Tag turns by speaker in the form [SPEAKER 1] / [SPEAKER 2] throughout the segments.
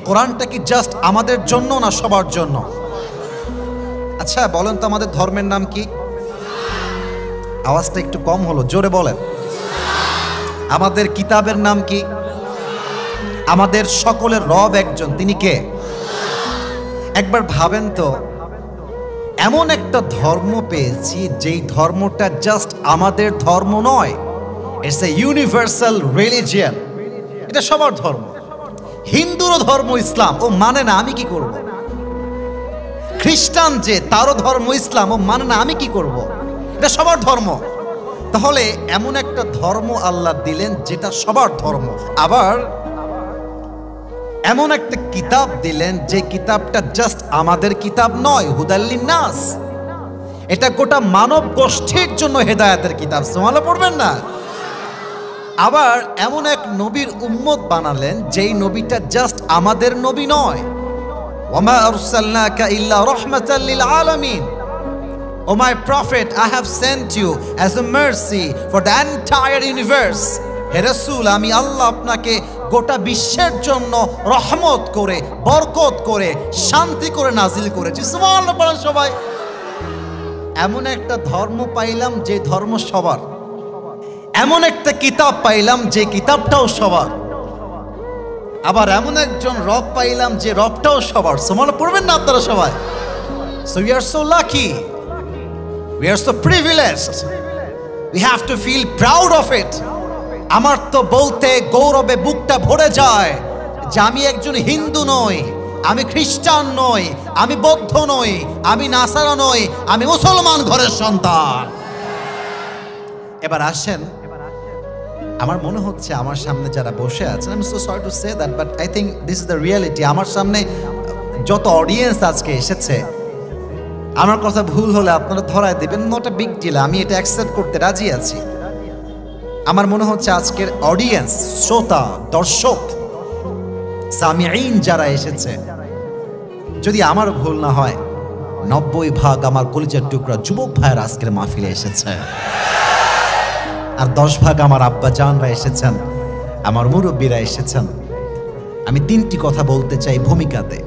[SPEAKER 1] কোরআনটা কি জাস্ট আমাদের জন্য না সবার জন্য? আচ্ছা বলেন তো, আমাদের ধর্মের নাম কি? আওয়াজটা একটু কম হলো, জোরে বলেন। আমাদের কিতাবের নাম কি? আমাদের সকলের রব একজন, তিনি কে? একবার ভাবেন তো, এমন একটা ধর্ম পেয়েছি যেই ধর্মটা জাস্ট আমাদের ধর্ম নয়, ইটস এ ইউনিভার্সাল রিলিজিয়ন। এটা সবার ধর্ম। হিন্দুরও ধর্ম ইসলাম, ও মানে না, আমি কি করব? খ্রিস্টান যে, তারও ধর্ম ইসলাম, ও মানে না, আমি কি করব? এটা সবার ধর্ম। তাহলে এমন একটা ধর্ম আল্লাহ দিলেন যেটা সবার ধর্ম, আবার এমন একটা কিতাব দিলেন যে কিতাবটা জাস্ট আমাদের কিতাব নয়, হুদাল্লিন নাস। এটা গোটা মানব গোষ্ঠীর জন্য হেদায়েতের কিতাব, সুবহানাল্লাহ পড়বেন না? আবার এমন এক নবীর উম্মত বানালেন যেই নবীটা জাস্ট আমাদের নবী নয়। ওয়ামা আরসালনাকা ইল্লা রাহমাতাল লিল আলামিন। O my prophet, I have sent you as a mercy for the entire universe. হে রাসূল, আমি আল্লাহ আপনাকে গোটা বিশ্বের জন্য রহমত করে, বরকত করে, শান্তি করে নাজিল করেছি। সুবহানাল্লাহ বলেন সবাই। এমন একটা ধর্ম পাইলাম যে ধর্ম সবার, এমন একটা কিতাব পাইলাম যে কিতাবটাও সবার, আবার এমন একজন রব পাইলাম যে রবটাও সবার। সুবহানাল্লাহ পড়বেন না আপনারা সবাই? So we are so lucky. We are so privileged. We have to feel proud of it. আমার তো বলতে গৌরবে বুকটা ভরে যায় যে আমি একজন হিন্দু নই, আমি খ্রিস্টান নই, আমি বৌদ্ধ নই, আমি নাসারা নই, আমি মুসলমান ঘরের সন্তান। এবার আসেন, আমার মনে হচ্ছে আমার সামনে যারা বসে আছেন, আমি so sorry to say that, but I think this is the reality. আমার সামনে যত অডিয়েন্স আজকে এসেছে, আমার কথা ভুল হলে আপনারা ধরায় দেবেন, নট এ বিগ ডিল, আমি এটা অ্যাকসেপ্ট করতে রাজি আছি। আমার মনে হচ্ছে আজকের অডিয়েন্স, শ্রোতা, দর্শক, সামিঈন যারা এসেছে, যদি আমার ভুল না হয় 90% আমার কলিজার টুকরা যুবক ভাইয়ের আজকের মাহফিলে এসেছে, আর 10% আমার আব্বা জানরা এসেছেন, আমার মুরব্বীরা এসেছেন। আমি 3টি কথা বলতে চাই ভূমিকাতে,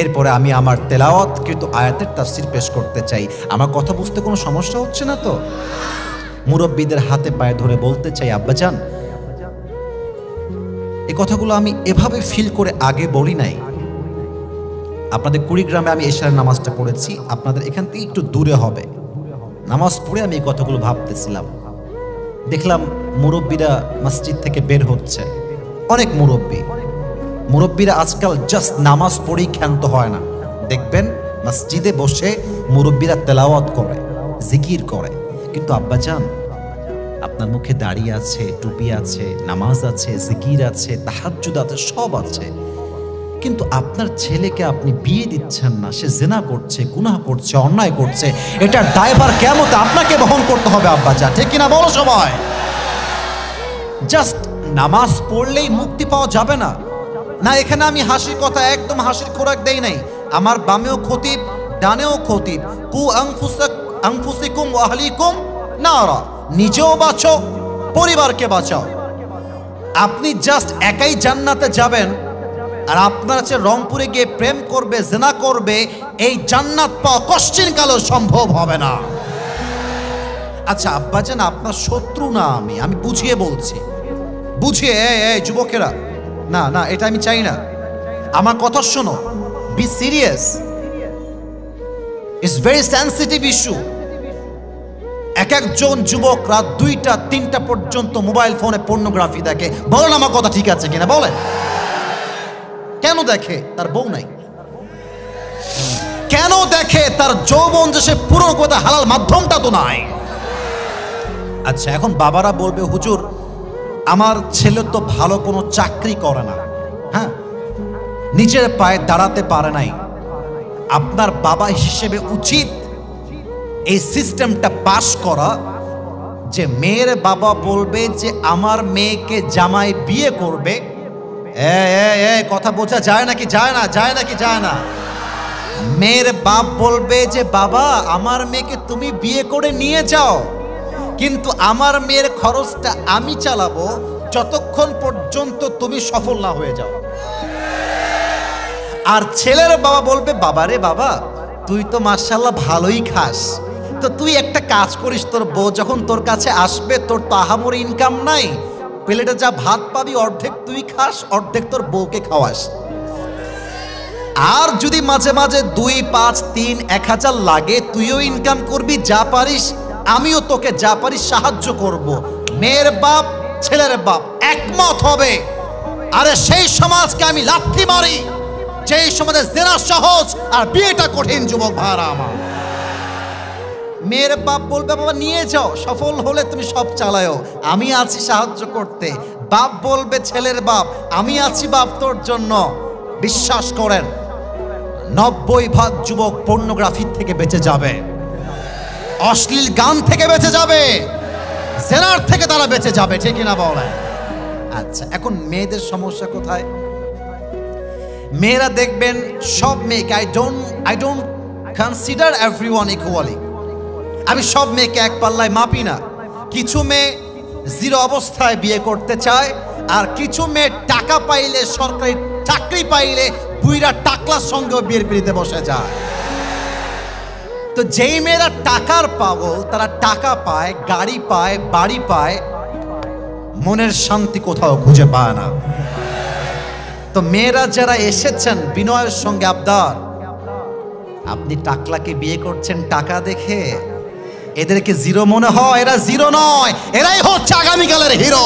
[SPEAKER 1] এরপরে আমি আমার তেলাওয়াতকৃত আয়াতের তাফসীর পেশ করতে চাই। আমার কথা বুঝতে কোনো সমস্যা হচ্ছে না তো? মুরব্বীদের হাতে পায়ে ধরে বলতে চাই, আব্বাজান, এই কথাগুলো আমি এভাবে ফিল করে আগে বলি নাই। আপনাদের কুড়িগ্রামে আমি এশারের নামাজটা পড়েছি, আপনাদের এখান থেকে একটু দূরে হবে। নামাজ পড়ে আমি এই কথাগুলো ভাবতেছিলাম, দেখলাম মুরব্বীরা মসজিদ থেকে বের হচ্ছে, অনেক মুরব্বীরা আজকাল জাস্ট নামাজ পড়েই ক্ষান্ত হয় না। দেখবেন মসজিদে বসে মুরব্বীরা তেলাওয়াত করে, জিকির করে। কিন্তু আব্বাজান, আপনার মুখে দাড়ি আছে, টুপি আছে, নামাজ আছে, জিকির আছে, তাহাজ্জুদ আছে, সব আছে, কিন্তু আপনার ছেলেকে আপনি বিয়ে দিচ্ছেন না, সে জিনা করছে, গুনাহ করছে, অন্যায় করছে, এটার দায়ভার কিয়ামতে আপনাকে বহন করতে হবে আব্বাজান, ঠিক কিনা বলো সবাই? জাস্ট নামাজ পড়লেই মুক্তি পাওয়া যাবে না। না, এখানে আমি হাসির কথা, একদম হাসির খোরাক দেই নাই। আমার বামেও খতিব, ডানেও খতিব। কু আনফুসিকুম ওয়া আহলিকুম নারা, নিজেও বাঁচো, পরিবারকে বাঁচাও। আপনি জাস্ট একাই জান্নাতে যাবেন, আর আপনার কাছে রংপুরে গিয়ে প্রেম করবে, জিনা করবে, এই জান্নাত পাওয়া কোশ্চিন কালেও সম্ভব হবে না। আচ্ছা আব্বাজান, আপনার শত্রু না আমি বুঝিয়ে বলছি, বুঝিয়ে। এই যুবকেরা, না না, এটা আমি চাই না। আমার কথা শোনো, be serious, it's very sensitive issue. একজন যুবক রাত 2টা 3টা পর্যন্ত মোবাইল ফোনে পর্নোগ্রাফি দেখে। বলেন আমার কথা ঠিক আছে কিনা বলেন? কেন দেখে? তার বউ নাই। কেন দেখে? তার যৌবন যে সে পূরণ করতে হালাল মাধ্যমটা তো নাই। আচ্ছা, এখন বাবারা বলবে, হুজুর আমার ছেলে তো ভালো কোনো চাকরি করে না, হ্যাঁ, নিজের পায়ে দাঁড়াতে পারে নাই। আপনার বাবা হিসেবে উচিত এই সিস্টেমটা পাস করা যে মেয়ের বাবা বলবে যে আমার মেয়েকে জামাই বিয়ে করবে। কথা বোঝা যায় নাকি যায় না? যায় নাকি যায় না? মেয়ের বাপ বলবে যে বাবা আমার মেয়েকে তুমি বিয়ে করে নিয়ে যাও, কিন্তু আমার মেয়ের খরচটা আমি চালাবো যতক্ষণ পর্যন্ত তুমি সফল না হয়ে যাও। আর ছেলের বাবা বলবে, বাবা রে বাবা, তুই তো মাশাআল্লাহ ভালোই খাস, তো তুই একটা কাজ করিস, তোর বউ যখন তোর কাছে আসবে, তোর তো আহামরি ইনকাম নাই, প্লেটে যা ভাত পাবি অর্ধেক তুই খাস, অর্ধেক তোর বউকে খাওয়াস। আর যদি মাঝে মাঝে 2, 5, 3, 1000 লাগে, তুইও ইনকাম করবি, যা পারিস আমিও তোকে যা পারিস সাহায্য করব। মেয়ের বাপ ছেলের বাপ একমত হবে। আরে সেই সমাজকে আমি লাথি মারি যেই সমাজে জেনা সহজ আর বিয়েটা কঠিন। যুবক ভাইরা আমার, মেয়ের বাপ বলবে, বাবা নিয়ে যাও, সফল হলে তুমি সব চালাও, আমি আছি সাহায্য করতে। বাপ বলবে ছেলের বাপ, আমি আছি বাপ তোর জন্য। বিশ্বাস করেন 90% যুবক পর্নোগ্রাফি থেকে বেঁচে যাবে, অশ্লীল গান থেকে বেঁচে যাবে, জেনার থেকে তারা বেঁচে যাবে, ঠিক না বলেন? আচ্ছা, এখন মেয়েদের সমস্যা কোথায়? মেয়েরা দেখবেন সব মেয়েকে, I don't consider everyone equally, আমি সব মেয়েকে এক পাল্লায় মাপি না। কিছু মেয়ে জিরো অবস্থায় বিয়ে করতে চায়, আর কিছু মেয়ে টাকা পাইলে, সরকারি চাকরি পাইলে বুইরা টাকলার সঙ্গেও বিয়ের পিড়িতে বসে যায়। তো যেই মেয়েরা টাকার পাগল, তারা টাকা পায়, গাড়ি পায়, বাড়ি পায়, মনের শান্তি কোথাও খুঁজে পায় না। তো মেয়েরা যারা এসেছেন বিনয়ের সঙ্গে আবদার, আপনি টাকলাকে বিয়ে করছেন টাকা দেখে, এদেরকে জিরো মনে হয়? এরা জিরো নয়, এরাই হচ্ছে আগামীকালের হিরো।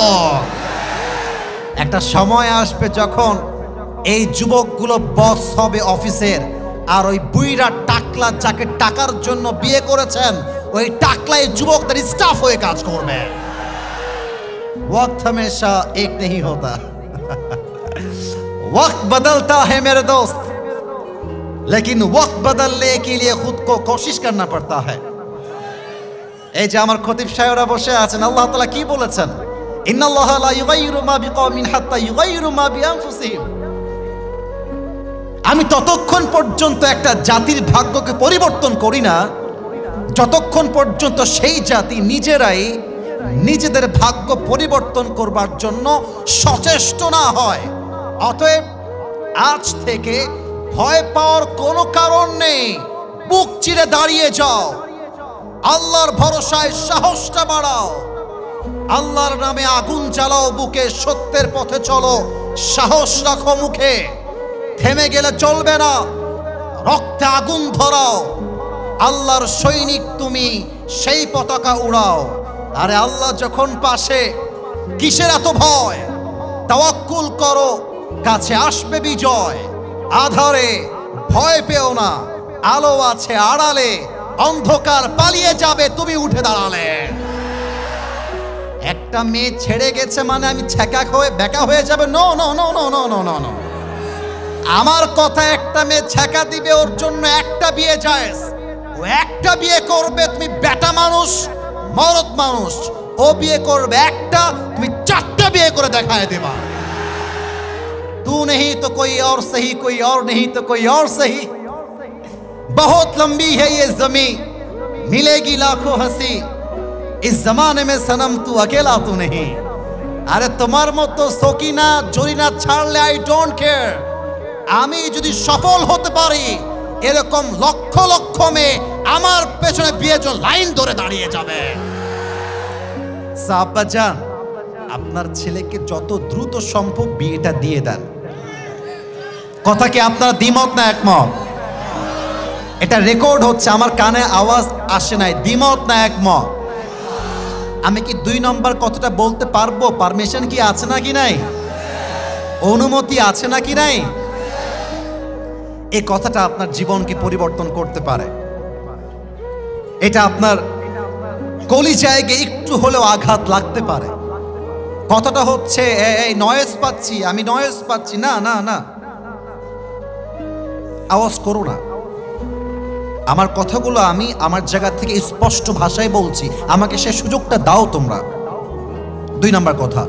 [SPEAKER 1] একটা সময় আসবে যখন এই যুবকগুলো বস হবে অফিসের, আর ওই বুইরা টাকলা যাকে টাকার জন্য বিয়ে করেছেন, ওই টাকলাই যুবকদের স্টাফ হয়ে কাজ করবে। वक्त हमेशा एक नहीं होता, वक्त बदलता है मेरे दोस्त, लेकिन वक्त बदलने के लिए खुद को कोशिश करना पड़ता है। এই যে আমার খতিব সাহেবরা বসে আছেন, আল্লাহ তাআলা কি বলেছেন? ইন্নাল্লাহা লা ইউগাইয়িরু মা বিকওমিন হাত্তা ইউগাইয়িরু মা বিআনফুসিহিম। আমি ততক্ষণ পর্যন্ত একটা জাতির ভাগ্যকে পরিবর্তন করি না যতক্ষণ পর্যন্ত সেই জাতি নিজেরাই নিজেদের ভাগ্য পরিবর্তন করবার জন্য সচেষ্ট না হয়। অতএব আজ থেকে ভয় পাওয়ার কোনো কারণ নেই, বুক চিরে দাঁড়িয়ে যাও, আল্লাহর ভরসায় সাহসটা বাড়াও, আল্লাহর নামে আগুন জ্বালাও বুকে, সত্যের পথে চলো, সাহস রাখো মুখে, থেমে গেলে চলবে না, রক্তে আগুন ধরাও, আল্লাহর সৈনিক তুমি, সেই পতাকা উড়াও। আরে আল্লাহ যখন পাশে, কিসের এত ভয়? তাওয়াক্কুল করো, কাছে আসবে বিজয়। আধারে ভয় পেও না, আলো আছে আড়ালে, অন্ধকার পালিয়ে যাবে তুমি উঠে দাঁড়ালে। একটা মেয়ে ছেড়ে গেছে মানে আমি ছ্যাঁকা হয়ে বেকা হয়ে যাবে? No no no no no no no no. আমার কথা, একটা মেয়ে ছ্যাঁকা দিবে, ওর জন্য একটা বিয়ে জায়েজ। ও একটা বিয়ে করবে, তুমি বেটা মানুষ, মরদ মানুষ। ও বিয়ে করবে একটা, তুমি 4টা বিয়ে করে দেখায় দেবা। तू नहीं तो कोई और सही, कोई और नहीं तो कोई और सही, बहुत लंबी है ये ज़मीं, मिलेगी लाखों हंसी, इस जमाने में सनम तू अकेला तू नहीं। আরে তোমার মতো সকিনা জরিনা ছাড়লে আই ডোন্ট কেয়ার। আমি যদি সফল হতে পারি, এরকম লক্ষ লক্ষ মেয়ে আমার পেছনে বিয়ের জন্য লাইন ধরে দাঁড়িয়ে যাবে। সাব্বাজান, আপনার ছেলেকে যত দ্রুত সম্ভব বিয়েটা দিয়ে দেন। কথা কি আপনারা দ্বিমত না একমত? এটা রেকর্ড হচ্ছে, আমার কানে আওয়াজ আসে নাই। দ্বিমত না একমত? আমি কি 2 নম্বর কথাটা বলতে পারবো? পারমিশন কি আছে নাকি নাই? অনুমতি আছে নাকি নাই? এই কথাটা আপনার জীবনকে পরিবর্তন করতে পারে। এটা আপনার কলিজায় একটু হলেও আঘাত লাগতে পারে। কথাটা হচ্ছে এই নয়েজ পাচ্ছি, আমি নয়েজ পাচ্ছি, না না না, আওয়াজ করো না। আমার কথাগুলো আমি আমার জায়গা থেকে স্পষ্ট ভাষায় বলছি, আমাকে সে সুযোগটা দাও তোমরা। 2 নম্বর কথা,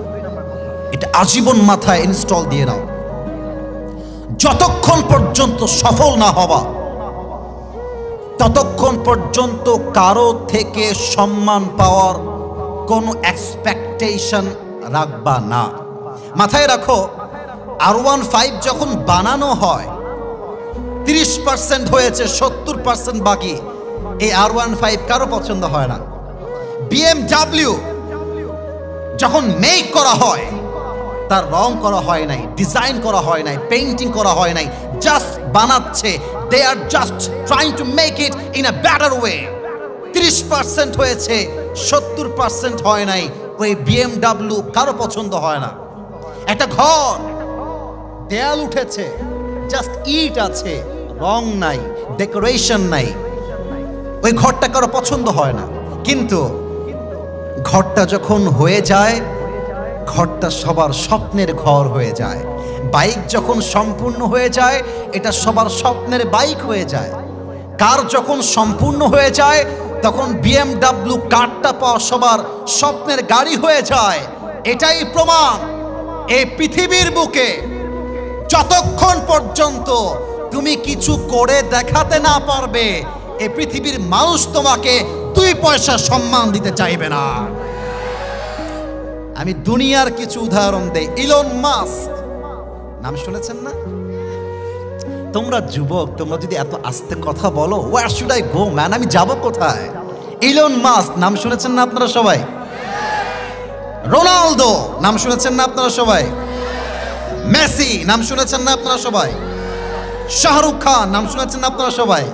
[SPEAKER 1] এটা আজীবন মাথায় ইনস্টল দিয়ে নাও। যতক্ষণ পর্যন্ত সফল না হবা, ততক্ষণ পর্যন্ত কারো থেকে সম্মান পাওয়ার কোনো এক্সপেকটেশন রাখবা না। মাথায় রাখো, R15 যখন বানানো হয় 30% হয়েছে, 70% বাকি। এই R15 কারো পছন্দ হয় না। BMW যখন মেক করা হয়, তার রং করা হয় নাই, ডিজাইন করা হয় নাই, পেইন্টিং করা হয় নাই, জাস্ট বানাচ্ছে। They are just trying to make it in a better way. 30% হয়েছে, 70% হয় নাই। ওই BMW কারো পছন্দ হয় না। একটা ঘর, দেয়াল উঠেছে, জাস্ট ইট আছে, রং নাই, ডেকোরেশন নাই, ওই ঘরটা কারো পছন্দ হয় না। কিন্তু ঘরটা যখন হয়ে যায়, ঘরটা সবার স্বপ্নের ঘর হয়ে যায়। বাইক যখন সম্পূর্ণ হয়ে যায়, এটা সবার স্বপ্নের বাইক হয়ে যায়। কার যখন সম্পূর্ণ হয়ে যায়, তখন BMW কারটা পাওয়া সবার স্বপ্নের গাড়ি হয়ে যায়। এটাই প্রমাণ, এই পৃথিবীর বুকে যতক্ষণ পর্যন্ত তুমি কিছু করে দেখাতে না পারবে, এই পৃথিবীর মানুষ তোমাকে 2 পয়সা সম্মান দিতে চাইবে না। আমি দুনিয়ার কিছু উদাহরণ দেই। ইলন মাস্ক নাম শুনেছেন না? তোমরা যুবক, তোমরা যদি এত আস্তে কথা বলো, where should I go man, আমি যাব কোথায়? ইলন মাস্ক নাম শুনেছেন না আপনারা সবাই? রোনালদো নাম শুনেছেন না আপনারা সবাই? মেসি নাম শুনেছেন না আপনারা সবাই? শাহরুখ খান নাম শুনেছেন না আপনারা সবাই?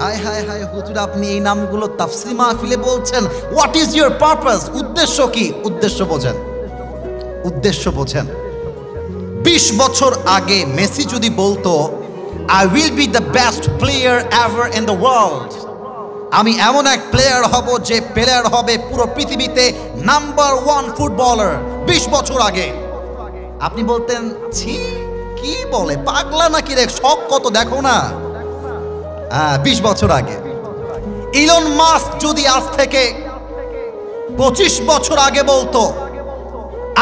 [SPEAKER 1] আয় হায় হায় হুজুর, আপনি এই নামগুলো তাফসীর মাহফিলে বলছেন। What is your purpose? উদ্দেশ্য কি? উদ্দেশ্য বোঝেন, উদ্দেশ্য বোঝেন। 20 বছর আগে মেসি যদি বলতো, I will be the best player ever in the world, আমি এমন এক প্লেয়ার হব যে প্লেয়ার হবে পুরো পৃথিবীতে নাম্বার 1 ফুটবলার, 20 বছর আগে, আপনি বলতেন ছি, কি বলে, পাগলা নাকি রে, শখ কত দেখো না। 20 বছর আগে। ইলন মাস্ক যদি আজ থেকে 25 বছর আগে বলতো,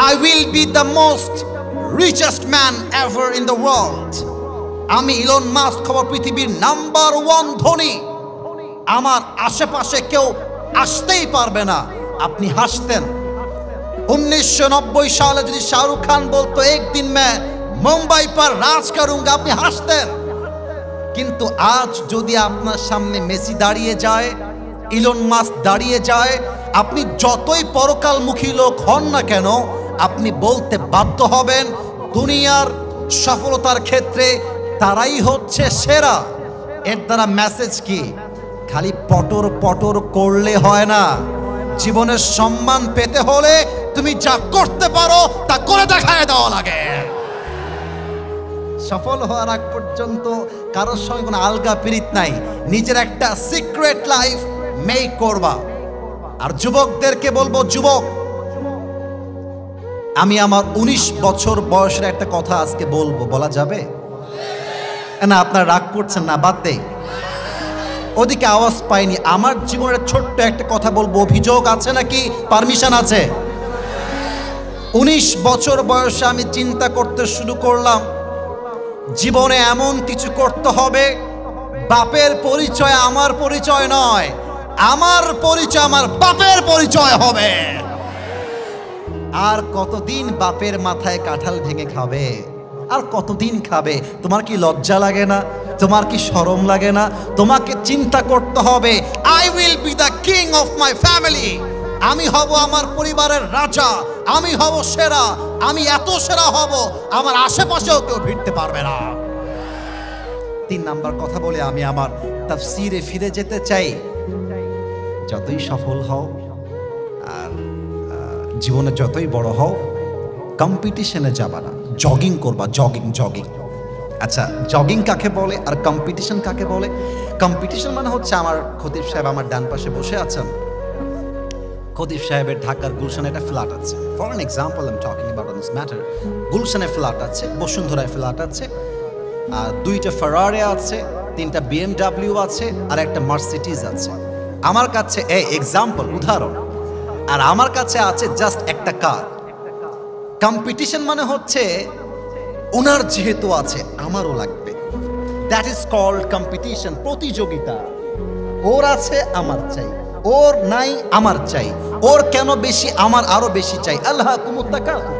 [SPEAKER 1] I will be the most richest man ever in the world, আমি ইলন মাস্ক হব পৃথিবীর নাম্বার 1 ধনী, আমার আশেপাশে কেউ আসতেই পারবে না, আপনি হাসতেন। 1990 সালে যদি শাহরুখ খান বলতো, এক দিন মে মুম্বাই পর রাজ করুঙ্গা, আপনি হাসতেন। কিন্তু আজ যদি আপনার সামনে মেসি দাঁড়িয়ে যায়, ইলন মাস্ক দাঁড়িয়ে যায়, আপনি যতই পরকালমুখী লোক হন না কেন, আপনি বলতে বাধ্য হবেন দুনিয়ার সফলতার ক্ষেত্রে তারাই হচ্ছে সেরা। এর দ্বারা মেসেজ কি? খালি পটর পটর করলে হয় না, জীবনের সম্মান পেতে হলে তুমি যা করতে পারো তা করে দেখায় দেওয়া লাগে। সফল হওয়ার আগ পর্যন্ত কারোর সঙ্গে কোনো আলগা পিরিত নাই, নিজের একটা সিক্রেট লাইফ মেক করবা। আর যুবকদেরকে বলবো, যুবক, আমি আমার 19 বছর বয়সের একটা কথা আজকে বলবো, বলা যাবে না? আপনারা রাগ করছেন না? বাদ দেই, ওদিকে আওয়াজ পাইনি। আমার জীবনের ছোট্ট একটা কথা বলবো, অভিযোগ আছে নাকি পারমিশন আছে? 19 বছর বয়সে আমি চিন্তা করতে শুরু করলাম, জীবনে এমন কিছু করতে হবে, বাপের পরিচয় আমার পরিচয় নয়, আমার পরিচয় আমার বাপের পরিচয় হবে। আর কতদিন বাপের মাথায় কাঁঠাল ভেঙে খাবে? আর কতদিন খাবে? তোমার কি লজ্জা লাগে না? তোমার কি শরম লাগে না? তোমাকে চিন্তা করতে হবে, I will be the king of my family, আমি হব আমার পরিবারের রাজা, আমি হব সেরা, আমি এত সেরা হব আমার আশেপাশেও কেউ ভিড়তে পারবে না। 3 নাম্বার কথা বলে আমি আমার তাফসীরে ফিরে যেতে চাই। যতই সফল হও আর জীবনে যতই বড় হও, কম্পিটিশনে যাবা না, জগিং করবা। জগিং জগিং আচ্ছা, জগিং কাকে বলে আর কম্পিটিশন কাকে বলে? কম্পিটিশন মানে হচ্ছে, আমার খতিব সাহেব আমার ডান পাশে বসে আছেন, খতিব সাহেবের ঢাকার গুলশানে একটা ফ্ল্যাট আছে। For an example I am talking about this matter. গুলশানে ফ্ল্যাট আছে, বসুন্ধরায় ফ্ল্যাট আছে, 2টা ফারারি আছে, 3টা BMW আছে, আর একটা মার্সিডিজ আছে। আমার কাছে এই এক্সাম্পল, উদাহরণ, আর আমার কাছে আছে জাস্ট একটা কার। কম্পিটিশন মানে হচ্ছে, ওনার যেহেতু আছে আমারও লাগবে, দ্যাট ইজ কল্ড কম্পিটিশন, প্রতিযোগিতা। ওর আছে আমার চাই, ওর নাই আমার চাই, ওর কেন বেশি আমার আরো বেশি চাই। আল্লাহ কুমুত্তাকাসুর।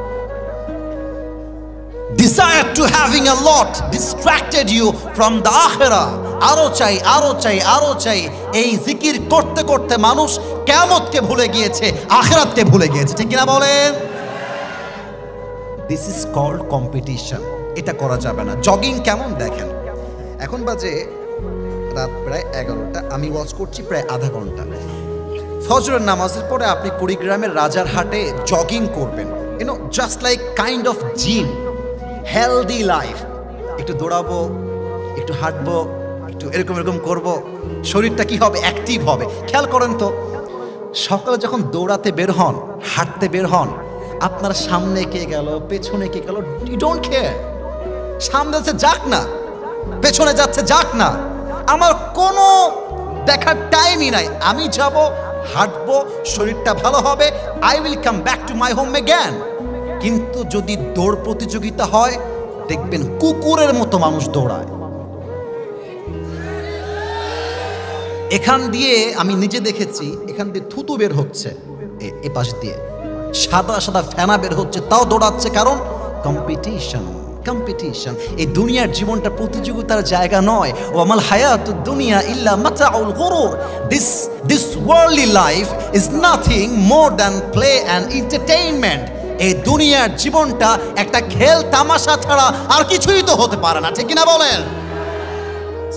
[SPEAKER 1] desire to having a lot distracted you from the akhirah. আরো চাই, আরো চাই, আরো চাই। এই জিকির করতে করতে মানুষ কিয়ামতকে ভুলে গিয়েছে, আখিরাতকে ভুলে গিয়েছে, ঠিক কিনা বলেন? This is called competition. এটা করা যাবে না। জগিং কেমন দেখেন, এখন বাজে রাত প্রায় 11টা, আমি ওয়াচ করছি প্রায় আধা ঘন্টা। ফজরের নামাজের পরে আপনি কুড়িগ্রামের রাজারহাটে জগিং করবেন, you know just like kind of gym, healthy life. একটু দৌড়াবো, একটু হাঁটবো, একটু এরকম এরকম করবো, শরীরটা কি হবে, অ্যাক্টিভ হবে। খেয়াল করেন তো, সকালে যখন দৌড়াতে বের হন, হাঁটতে বের হন, আপনার সামনে কে গেল, পেছনে কে গেল, ইউ ডোন্ট কেয়ার। সামনে যাচ্ছে যাক না, পেছনে যাচ্ছে যাক না, আমার কোনো দেখার টাইমই নাই। আমি যাব, হাঁটবো, শরীরটা ভালো হবে, I will come back to my home again. কিন্তু যদি দৌড় প্রতিযোগিতা হয়, দেখবেন কুকুরের মতো মানুষ দৌড়ায়। এখান দিয়ে আমি নিজে দেখেছি, এখান দিয়ে থুতু বের হচ্ছে, এ পাশ দিয়ে সাদা সাদা ফেনা বের হচ্ছে, তাও দৌড়াচ্ছে। কারণ কম্পিটিশন, কম্পিটিশন। এই দুনিয়ার জীবনটা প্রতিযোগিতার জায়গা নয়। ওয়ামাল হায়াতুদ দুনিয়া ইল্লা মাতাউল গুরুর। This worldly life is nothing more than play and entertainment. এই দুনিয়ার জীবনটা একটা খেল তামাশা ছাড়া আর কিছুই তো হতে পারে না, ঠিক কিনা বলেন?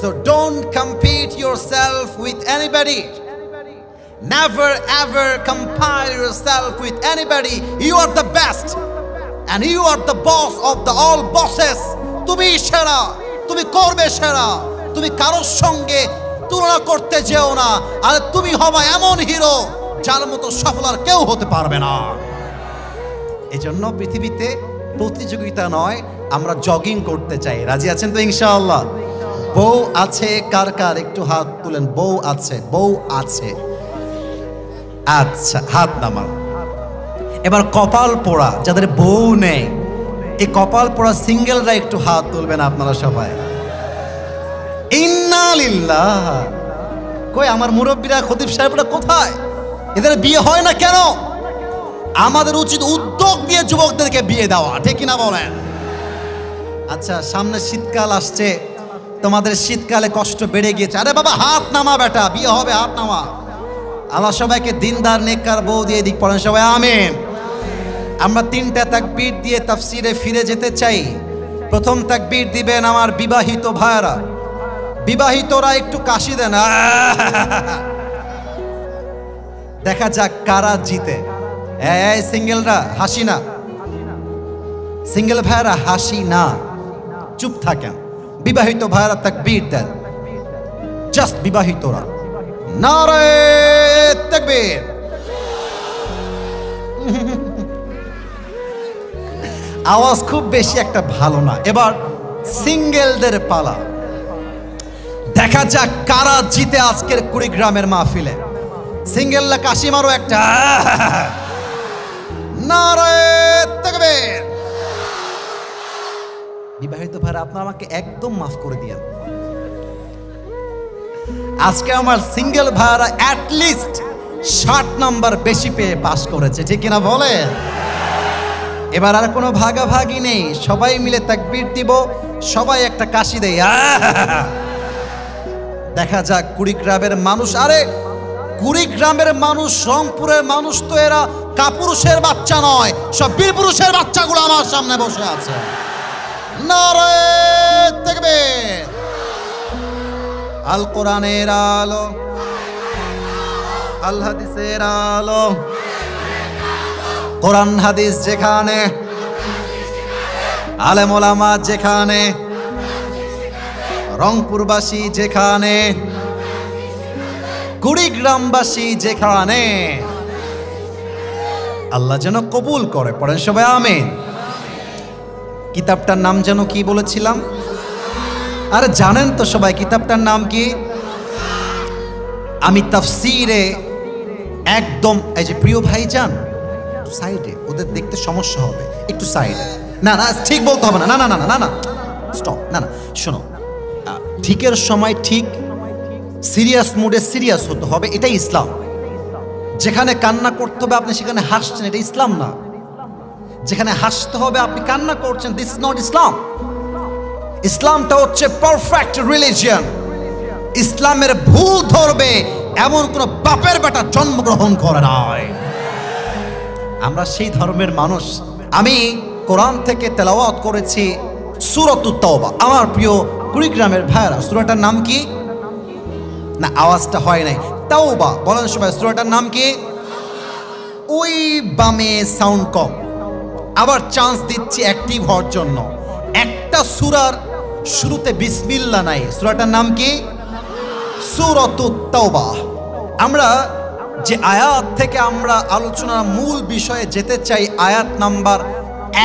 [SPEAKER 1] So don't compete yourself with anybody. Never ever compare yourself with anybody. You are the best and you are the boss of the all bosses. তুমি সেরা, তুমি করবে সেরা। তুমি কারোর সঙ্গে তুলনা করতে যেও না। আর তুমি হবা এমন হিরো যার মতো সফল আর কেউ হতে পারবে না। এজন্য পৃথিবীতে প্রতিযোগিতা নয়, আমরা জগিং করতে চাই। রাজি আছেন তো ইনশাআল্লাহ? বউ আছে কার কার, একটু হাত তুলেন। বউ আছে, বউ আছে, আচ্ছা হাত নামান। এবার কপাল পোড়া যাদের বউ নেই, এই কপাল পোড়া সিঙ্গেলরা একটু হাত তুলবেন আপনারা সবাই। ইন্না লিল্লাহ। কই আমার মুরব্বীরা, খতিব সাহেবরা কোথায়? এদের বিয়ে হয় না কেন? আমাদের উচিত উদ্যোগ দিয়ে যুবকদেরকে বিয়ে দেওয়া, ঠিক কিনা বলেন? আচ্ছা, সামনে শীতকাল আসছে, তোমাদের শীতকালে কষ্ট বেড়ে গিয়েছে। আরে বাবা হাত নামা বেটা, বিয়ে হবে, হাত নামা। আল্লাহ সবাইকে দিনদার নেককার বউ দিয়ে দিক, পড়েন সবাই আমিন। আমরা 3টা তাকবীর দিয়ে তাফসিরে ফিরে যেতে চাই। প্রথম তাকবীর দিবেন আমার বিবাহিত ভাইরা। বিবাহিতরা একটু কাশি দেন, দেখা যাক কারা জিতে। এই সিঙ্গেলরা হাসি না, সিঙ্গেল ভাইরা হাসি না, চুপ থাকেন। বিবাহিত ভাইরা তাকবীর দেন, জাস্ট বিবাহিতরা। নারে তাকবীর। আওয়াজ খুব বেশি একটা ভালো না। এবার সিঙ্গেলদের পালা, দেখা যাক কারা জিতে আজকের কুড়িগ্রামের মাহফিলে। সিঙ্গেলরা কাশি মারো একটা। নারে তাকবীর। বিবাহিত ভাইরা আপনারা আমাকে একদম মাফ করে দিয়েন। আজকে আমার সিঙ্গেল ভাইরা অ্যাটলিস্ট 60 নাম্বার বেশি পেয়ে পাস করেছে, ঠিক কিনা বলে? এবার আর কোনো ভাগাভাগি নেই, সবাই মিলে তাকবীর দিব, সবাই একটা কাশি দেয়। দেখা যাক কুড়িগ্রামের মানুষ। আরে কুড়িগ্রামের মানুষ, রংপুরের মানুষ তো এরা কাপুরুষের বাচ্চা নয়, সব বীরপুরুষের বাচ্চাগুলো আমার সামনে বসে আছে। নারে তাকবীর। আল কোরআনের আলো, আল হাদিসের আলো। কোরআন হাদিস যেখানে, আলেম ওলামা যেখানে, রংপুরবাসী যেখানে, কুড়িগ্রামবাসী যেখানে, আল্লাহ যেন কবুল করে। পড়েন সবাই আমিন। কিতাবটার নাম যেন কি বলেছিলাম? আরে জানেন তো সবাই কিতাবটার নাম কি? আমি তাফসীরে একদম, এই যে প্রিয় ভাইজান সাইডে, ওদের দেখতে সমস্যা হবে, একটু সাইডে। না না ঠিক বলতে হবে না, না না না না না স্টপ, না না শোনো, ঠিকের সময় ঠিক, সিরিয়াস মুডে সিরিয়াস হতে হবে, এটাই ইসলাম। যেখানে কান্না করতে হবে আপনি সেখানে হাসছেন, এটা ইসলাম না। যেখানে হাসতে হবে আপনি কান্না করছেন, দিস ইজ নট ইসলাম। ইসলামটা হচ্ছে পারফেক্ট রিলিজিয়ন। ইসলামের ভুল ধরবে এমন কোন বাপের বেটা জন্মগ্রহণ করে নয়। আমরা সেই ধর্মের মানুষ। আমি কোরআন থেকে তেলাওয়াত করেছি সূরাতুত তাওবা। আমার প্রিয় কুড়িগ্রামের ভাইরা, সূরাটার নাম কি? না, আওয়াজটা হয় নাই। তাওবা বলেন সবাই। সূরাটার নাম কি? ওই বামে সাউন্ড কম। আবার চান্স দিচ্ছি অ্যাক্টিভ হওয়ার জন্য। একটা সূরার শুরুতে বিসমিল্লাহ নাই। সূরাটার নাম কি? সূরাতুত তাওবা। আমরা যে আয়াত থেকে আমরা আলোচনার মূল বিষয়ে যেতে চাই, আয়াত নাম্বার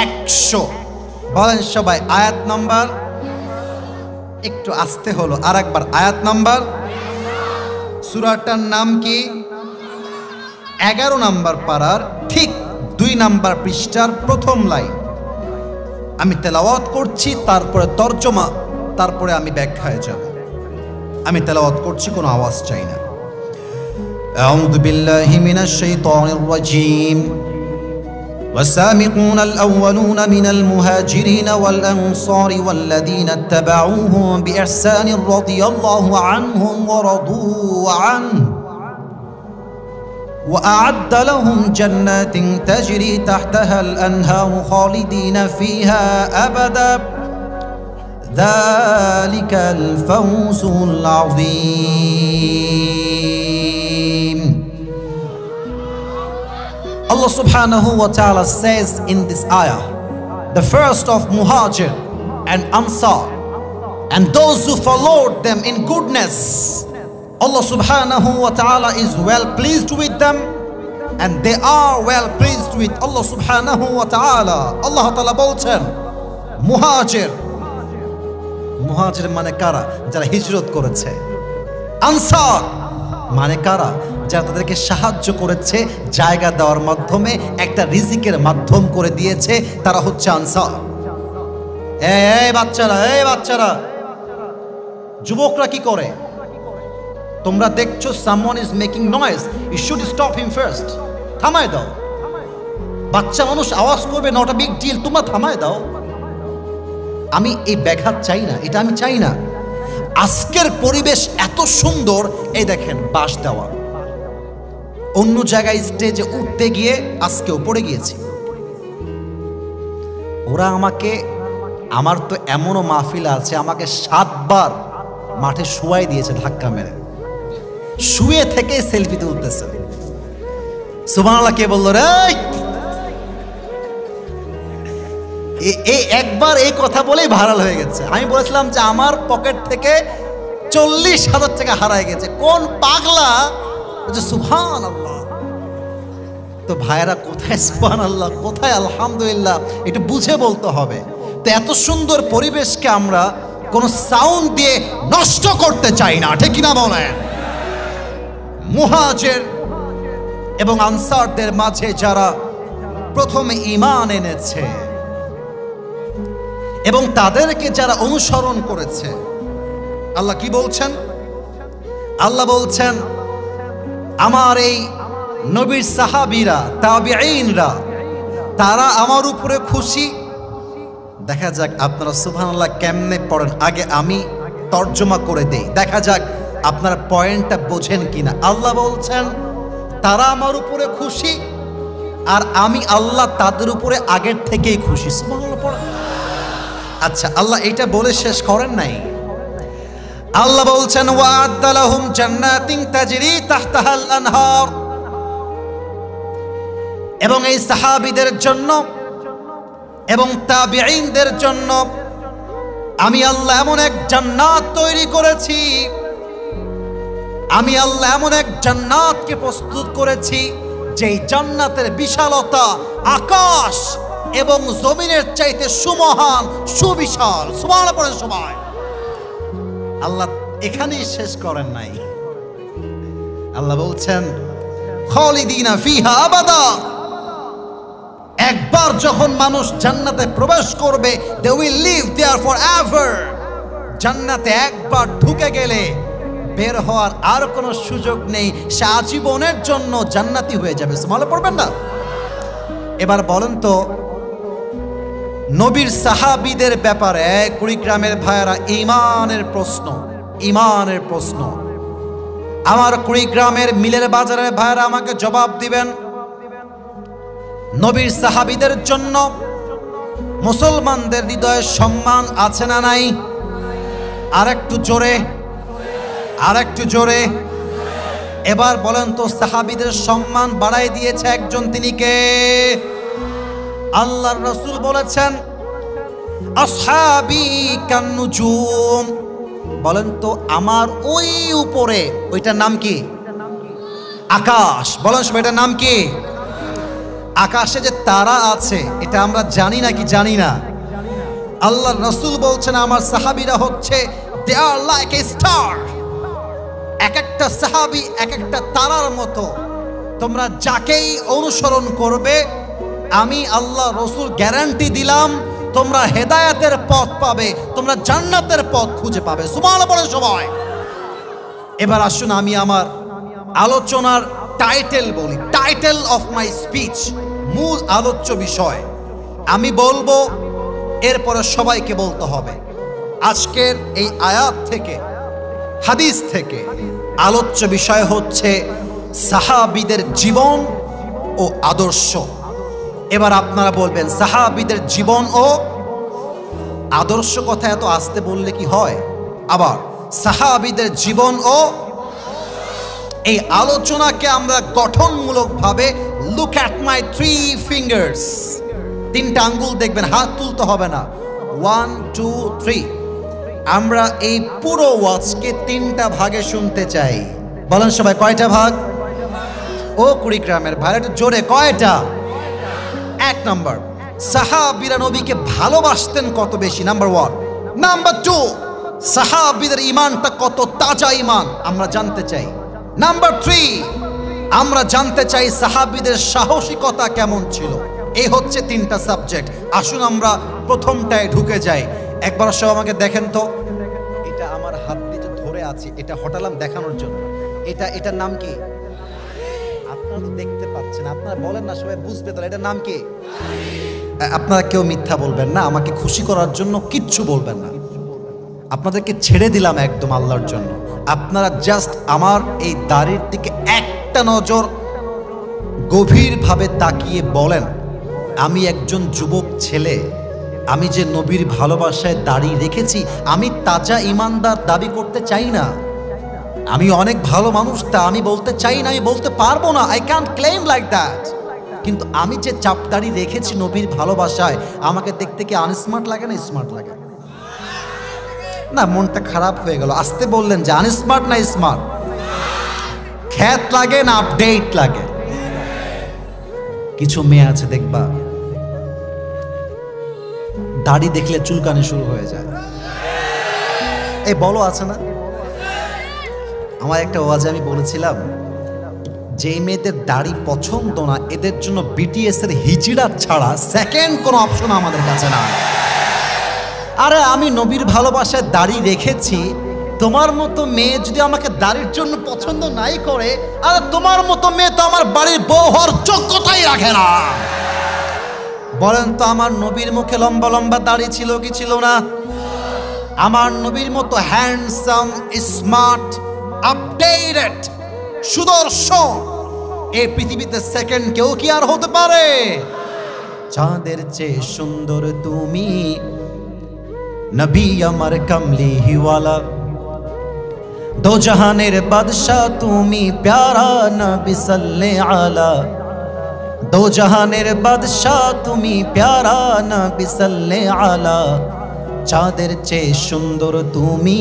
[SPEAKER 1] 100। বলেন সবাই আয়াত নাম্বার, একটু আসতে হলো আর একবার, আয়াত নাম্বার। সূরাটার নাম কি? 11 নাম্বার পারার ঠিক 2 নাম্বার পৃষ্ঠার প্রথম লাইন। আমি তেলাওয়াত করছি, তারপরে তর্জমা, তারপরে আমি ব্যাখ্যায় যাব। আমি তেলাওয়াত করছি, কোনো আওয়াজ চাই না। আউযু বিল্লাহি মিনাশ শাইতানির রাজীম। والسابقون الأولون من المهاجرين والأنصار والذين اتبعوهم بإحسان رضي الله عنهم ورضوا عنه وأعد لهم جنات تجري تحتها الأنهار خالدين فيها أبدا ذلك الفوز العظيم. Allah subhanahu wa ta'ala says in this ayah, the first of Muhajir and Ansar and those who followed them in goodness, Allah subhanahu wa ta'ala is well pleased with them and they are well pleased with Allah subhanahu wa ta'ala. Allah ta'ala বলছেন মুহাজির, মুহাজির মানে কারা? যারা হিজরত করেছে। Answer মানে কারা? যারা তাদেরকে সাহায্য করেছে, জায়গা দেওয়ার মাধ্যমে একটা রিজিকের মাধ্যম করে দিয়েছে, তারা হচ্ছে আনসার। এই বাচ্চারা, এই বাচ্চারা, যুবকরা কি করে? তোমরা দেখছো someone is making noise, you should stop him first. থামায় দাও। বাচ্চা মানুষ আওয়াজ করবে, নট আ বিগ ডিল, তোমরা থামায় দাও। আমি এই ব্যাঘাত চাই না, এটা আমি চাই না। আজকের পরিবেশ এত সুন্দর, এই দেখেন বাঁশ দেওয়া। অন্য জায়গায় স্টেজে উঠতে গিয়ে আজকেও পড়ে গিয়েছি। ওরা আমাকে, আমার তো এমনও মাহফিল আছে, আমাকে 7 বার মাঠে শুয়াই দিয়েছে ধাক্কা মেরে। শুয়ে থেকে সেলফি তুলতেছে। সুবহানাল্লাহ, কে বলল রে? এই একবার এই কথা বলেই ভাইরাল হয়ে গেছে। আমি বলেছিলাম যে আমার পকেট থেকে 40,000 টাকা হারায় গেছে। কোন পাগলা সুবহানাল্লাহ। তো ভাইরা কোথায় সুবহানাল্লাহ, কোথায় আলহামদুলিল্লাহ, এটা বুঝে বলতে হবে। তো এত সুন্দর পরিবেশকে আমরা কোন সাউন্ড দিয়ে নষ্ট করতে চাই না, ঠিক কিনা বলেন? মুহাজির এবং আনসারদের মাঝে যারা প্রথমে ঈমান এনেছে এবং তাদেরকে যারা অনুসরণ করেছে, আল্লাহ কি বলছেন? আল্লাহ বলছেন আমার এই নবীর সাহাবীরা, তাবিঈনরা, তারা আমার উপরে খুশি। দেখা যাক আপনারা সুবহানাল্লাহ কেমনে পড়েন, আগে আমি তর্জমা করে দেই, দেখা যাক আপনারা পয়েন্টটা বোঝেন কিনা। আল্লাহ বলছেন তারা আমার উপরে খুশি আর আমি আল্লাহ তাদের উপরে আগের থেকেই খুশি। সুবহানাল্লাহ পড়েন। আচ্ছা, আল্লাহ এটা বলে শেষ করেন নাই। আল্লাহ বলছেন ওয়া'আদ্দা লাহুম জান্নাতিন তাজরি তাহতাহাল আনহার, এবং এই সাহাবীদের জন্য এবং তাবিঈনদের জন্য আমি আল্লাহ এমন এক জান্নাত তৈরি করেছি, আমি আল্লাহ এমন এক জান্নাতকে প্রস্তুত করেছি যেই জান্নাতের বিশালতা আকাশ এবং জমিনের চাইতে সুমহান, সুবিশাল। সুবহানাল্লাহ পড়েন সবাই। আল্লাহ এখানেই শেষ করেন নাই। আল্লাহ বলছেন খালিদিনা ফিহা আবাদা, একবার যখন মানুষ জান্নাতে প্রবেশ করবে, they will live there forever। জান্নাতে একবার ঢুকে গেলে বের হওয়ার আর কোনো সুযোগ নেই, সে আজীবনের জন্য জান্নাতি হয়ে যাবে। সুবহানাল্লাহ পড়বেন না? এবার বলেন তো নবীর সাহাবীদের ব্যাপারে কুড়িগ্রামের ভাইয়েরা ইমানের প্রশ্ন আমার কুড়িগ্রামের মিলের বাজারের ভাইয়েরা আমাকে জবাব দিবেন। নবীর সাহাবীদের জন্য মুসলমানদের হৃদয়ে সম্মান আছে না নাই? আরেকটু জোরে এবার বলেন তো, সাহাবীদের সম্মান বাড়াই দিয়েছে একজন, তিনি কে? আল্লাহর রাসূল বলেছেন আসহাবি কান্নুজুম। বলেন তো আমার ওই উপরে, ওইটার নাম কি? আকাশ। বলেন সবাই, এটার নাম কি? আকাশে যে তারা আছে এটা আমরা জানি নাকি জানি না? আল্লাহর রাসূল বলছেন আমার সাহাবীরা হচ্ছে দে আর লাইক এ স্টার। এক একটা সাহাবী এক একটা তারার মতো। তোমরা যাকেই অনুসরণ করবে আমি আল্লাহ রাসূল গ্যারান্টি দিলাম তোমরা হেদায়েতের পথ পাবে, তোমরা জান্নাতের পথ খুঁজে পাবে। সুবহানাল্লাহ বলে সবাই। এবার আসুন আমি আমার আলোচনার টাইটেল বলি, টাইটেল অফ মাই স্পিচ, মূল আলোচ্য বিষয় আমি বলবো, এরপরে সবাইকে বলতে হবে। আজকের এই আয়াত থেকে, হাদিস থেকে আলোচ্য বিষয় হচ্ছে সাহাবীদের জীবন ও আদর্শ। এবার আপনারা বলবেন সাহাবীদের জীবন ও আদর্শ কথা এত আস্তে বললে কি হয়? আবার সাহাবীদের জীবন ও, এই আলোচনাকে আমরা গঠনমূলকভাবে লুক অ্যাট মাই 3 ফিঙ্গার্স, 3টা আঙ্গুল দেখবেন, হাত তুলতে হবে না। 1 2 3। আমরা এই পুরো ওয়াজকে 3টা ভাগে শুনতে চাই। বলেন সবাই কয়টা ভাগ? ও কুড়িগ্রামের ভাই একটু জোরে, কয়টা? 1 নাম্বার, সাহাবীরা নবীকে ভালোবাসতেন কত বেশি, নাম্বার 1। নাম্বার 2, সাহাবীদের ঈমানটা কত তাজা ঈমান আমরা জানতে চাই। নাম্বার 3, আমরা জানতে চাই সাহাবীদের সাহসিকতা কেমন ছিল। এই হচ্ছে 3টা সাবজেক্ট। আসুন আমরা প্রথমটায় ঢুকে যাই। একবার সব আমাকে দেখেন তো, এটা আমার হাত দিয়ে ধরে আছে, এটা হটালাম দেখানোর জন্য। এটার নাম কি? আপনারা তো দেখতে পাচ্ছেন, আপনারা বলেন না, সবাই বুঝবে তাহলে এটার নাম কি? আপনারা কেউ মিথ্যা বলবেন না, আমাকে খুশি করার জন্য কিচ্ছু বলবেন না। আপনাদেরকে ছেড়ে দিলাম একদম আল্লাহর জন্য। আপনারা জাস্ট আমার এই দাড়ির দিকে একটা নজর গভীরভাবে তাকিয়ে বলেন, আমি একজন যুবক ছেলে, আমি যে নবীর ভালোবাসায় দাড়ি রেখেছি, আমি তাজা ইমানদার দাবি করতে চাই না। আমি অনেক ভালো মানুষ, তা আমি বলতে চাই না, আমি বলতে পারবো না, I can't claim like that. কিন্তু আমি যে চাপদাড়ি রেখেছি নবীর ভালোবাসায়, আমাকে দেখতে কি আনস্মার্ট লাগে না স্মার্ট লাগে? না, মনটা খারাপ হয়ে গেল। আসতে বললেন যে আনস্মার্ট না স্মার্ট? খ্যাত লাগে না আপডেট লাগে? কিছু মেয়ে আছে দেখবা দাড়ি দেখলে চুলকানি শুরু হয়ে যায়। এই বলো আছে না? আমার একটা ওয়াজে আমি বলেছিলাম যে মেয়েদের দাড়ি পছন্দ না, এদের জন্য বিটিএস এর হিজড়া ছাড়া সেকেন্ড কোনো অপশন আমাদের কাছে না। আরে আমি নবীর ভালোবাসায় দাড়ি রেখেছি, তোমার মতো মেয়ে যদি আমাকে দাড়ির জন্য পছন্দ নাই করে, আরে তোমার মতো মেয়ে তো আমার বাড়ির বউ হওয়ার যোগ্যতাই রাখে না। বলেন তো আমার নবীর মুখে লম্বা লম্বা দাড়ি ছিল কি ছিল না? আমার নবীর মতো হ্যান্ডসাম, স্মার্ট, আপডেটেড, সুদর্শন এই পৃথিবীতে সেকেন্ড কেউ কি আর হতে পারে? চাঁদের চেয়ে সুন্দর তুমি নবী আমার কমলি হিওয়ালা, দো জাহানের বাদশাহ তুমি প্যারা নবী সাল্লাল্লাহু আলা, দো জাহানের বাদশাহ তুমি প্যারা নবী সাল্লাল্লাহু আলা, চাঁদের চেয়ে সুন্দর তুমি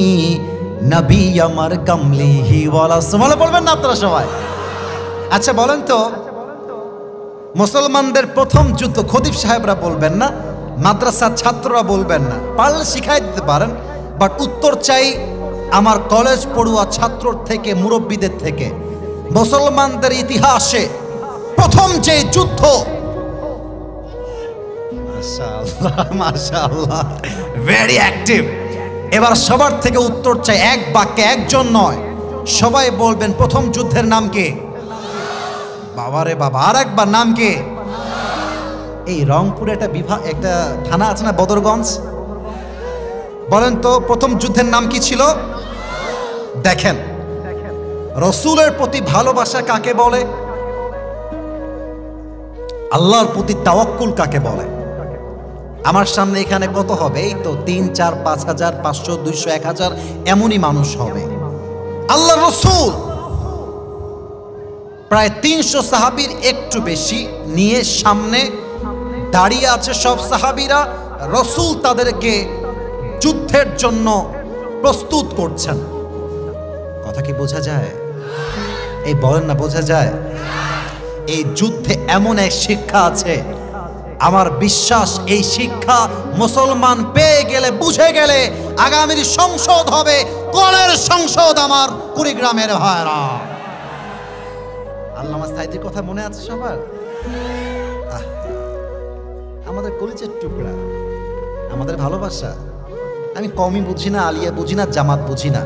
[SPEAKER 1] নবী আমার কমলি হিওয়ালা। সুবহানাল্লাহ বলবেন না আপনারা সবাই? আচ্ছা বলেন তো, মুসলমানদের প্রথম যুদ্ধ খতিব সাহেবরা বলবেন না, মাদ্রাসার ছাত্ররা বলবেন না, পারলে শিখাই দিতে পারেন, বাট উত্তর চাই আমার কলেজ পড়ুয়া ছাত্র থেকে, মুরব্বীদের থেকে। মুসলমানদের ইতিহাসে প্রথম যে যুদ্ধ, মাশাআল্লাহ মাশাআল্লাহ, ভেরি অ্যাক্টিভ। এবার সবার থেকে উত্তর চাই, এক বাক্যে, একজন নয়, সবাই বলবেন প্রথম যুদ্ধের নাম কি? বাবারে বাবা, আর একবার নাম কি? এই রংপুরে একটা থানা আছে না, বদরগঞ্জ? বলেন তো প্রথম যুদ্ধের নাম কি ছিল? দেখেন রসুলের প্রতি ভালোবাসা কাকে বলে, আল্লাহর প্রতি তাওয়াক্কুল কাকে বলে? আমার সামনে এখানে কত হবে? এই তো 3, 4, 5 হাজার, 500, 200, 1000 এমনই মানুষ হবে। আল্লাহ রসুল প্রায় 300 সাহাবীর একটু বেশি নিয়ে সামনে দাঁড়িয়ে আছে সব সাহাবীরা। রসুল তাদেরকে যুদ্ধের জন্য প্রস্তুত করছেন। কথা কি বোঝা যায়? এই বলেন না, বোঝা যায়? এই যুদ্ধে এমন এক শিক্ষা আছে, আমার বিশ্বাস এই শিক্ষা মুসলমান পেয়ে গেলে, বুঝে গেলে আগামীর সংসদ হবে কোরআনের সংসদ। আমার কুড়িগ্রামের ভাইরা, আল্লামা সাঈদীর কথা মনে আছে সবার? আমাদের কলিজার টুকরা, আমাদের ভালোবাসা। আমি কমই বুঝি না, আলিয়া বুঝি না, জামাত বুঝি না,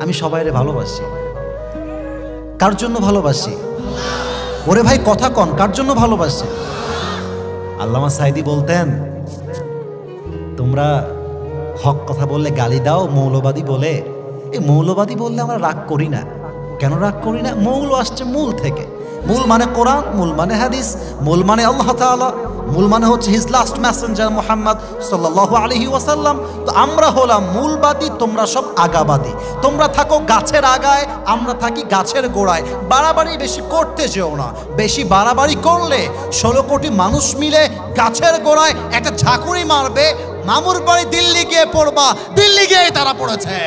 [SPEAKER 1] আমি সবাইরে ভালোবাসি। কার জন্য ভালোবাসি? ওরে ভাই কথা কন, কার জন্য ভালোবাসি? আল্লামা সাঈদী বলতেন, তোমরা হক কথা বললে গালি দাও মৌলবাদী বলে। এই মৌলবাদী বললে আমরা রাগ করি না। কেন রাগ করি না? মৌল আসছে মূল থেকে। মূল মানে কোরআন, মূল মানে হাদিস, মূল মানে আল্লাহ তাআলা, মূল মানে হচ্ছে হিজ লাস্ট মেসেঞ্জার মুহাম্মদ সাল্লাল্লাহু আলাইহি ওয়াসাল্লাম। তো আমরা হলাম মূলবাদী, তোমরা সব আগাবাদী। তোমরা থাকো গাছের আগায়, আমরা থাকি গাছের গোড়ায়। বাড়াবাড়ি বেশি করতে যেও না, বেশি বাড়াবাড়ি করলে 16 কোটি মানুষ মিলে গাছের গোড়ায় একটা ঝাঁকুনি মারবে, মামুর বাড়ি দিল্লি গিয়ে পড়বা, দিল্লি গিয়ে তারা পড়েছে।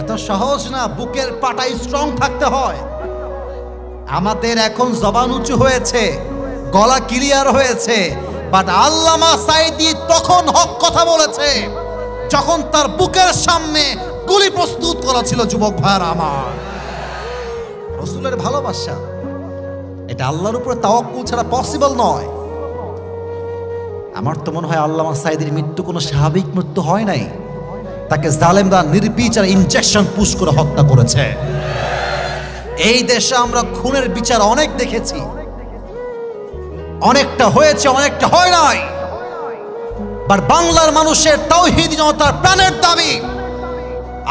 [SPEAKER 1] এত সহজ না, বুকের পাটায় স্ট্রং থাকতে হয়। আমাদের এখন জবান উঁচু হয়েছে, গলা ক্লিয়ার হয়েছে, বাট আল্লামা সাঈদী তখন হক কথা বলেছে যখন তার বুকের সামনে গুলি প্রস্তুত করা ছিল। যুবক ভাইরা আমার, রাসূলের ভালোবাসা এটা আল্লাহর উপরে তাওয়াক্কুল ছাড়া পসিবল নয়। আমার তো মনে হয় আল্লামা সাঈদীর মৃত্যু কোনো স্বাভাবিক মৃত্যু হয় নাই, তাকে জালেমরা নির্বিচার ইনজেকশন পুশ করে হত্যা করেছে। এই দেশে আমরা খুনের বিচার অনেক দেখেছি, অনেকটা হয়েছে, অনেকটা হয় নাই। বাট বাংলার মানুষের তাওহীদি জনতার প্রাণের দাবি,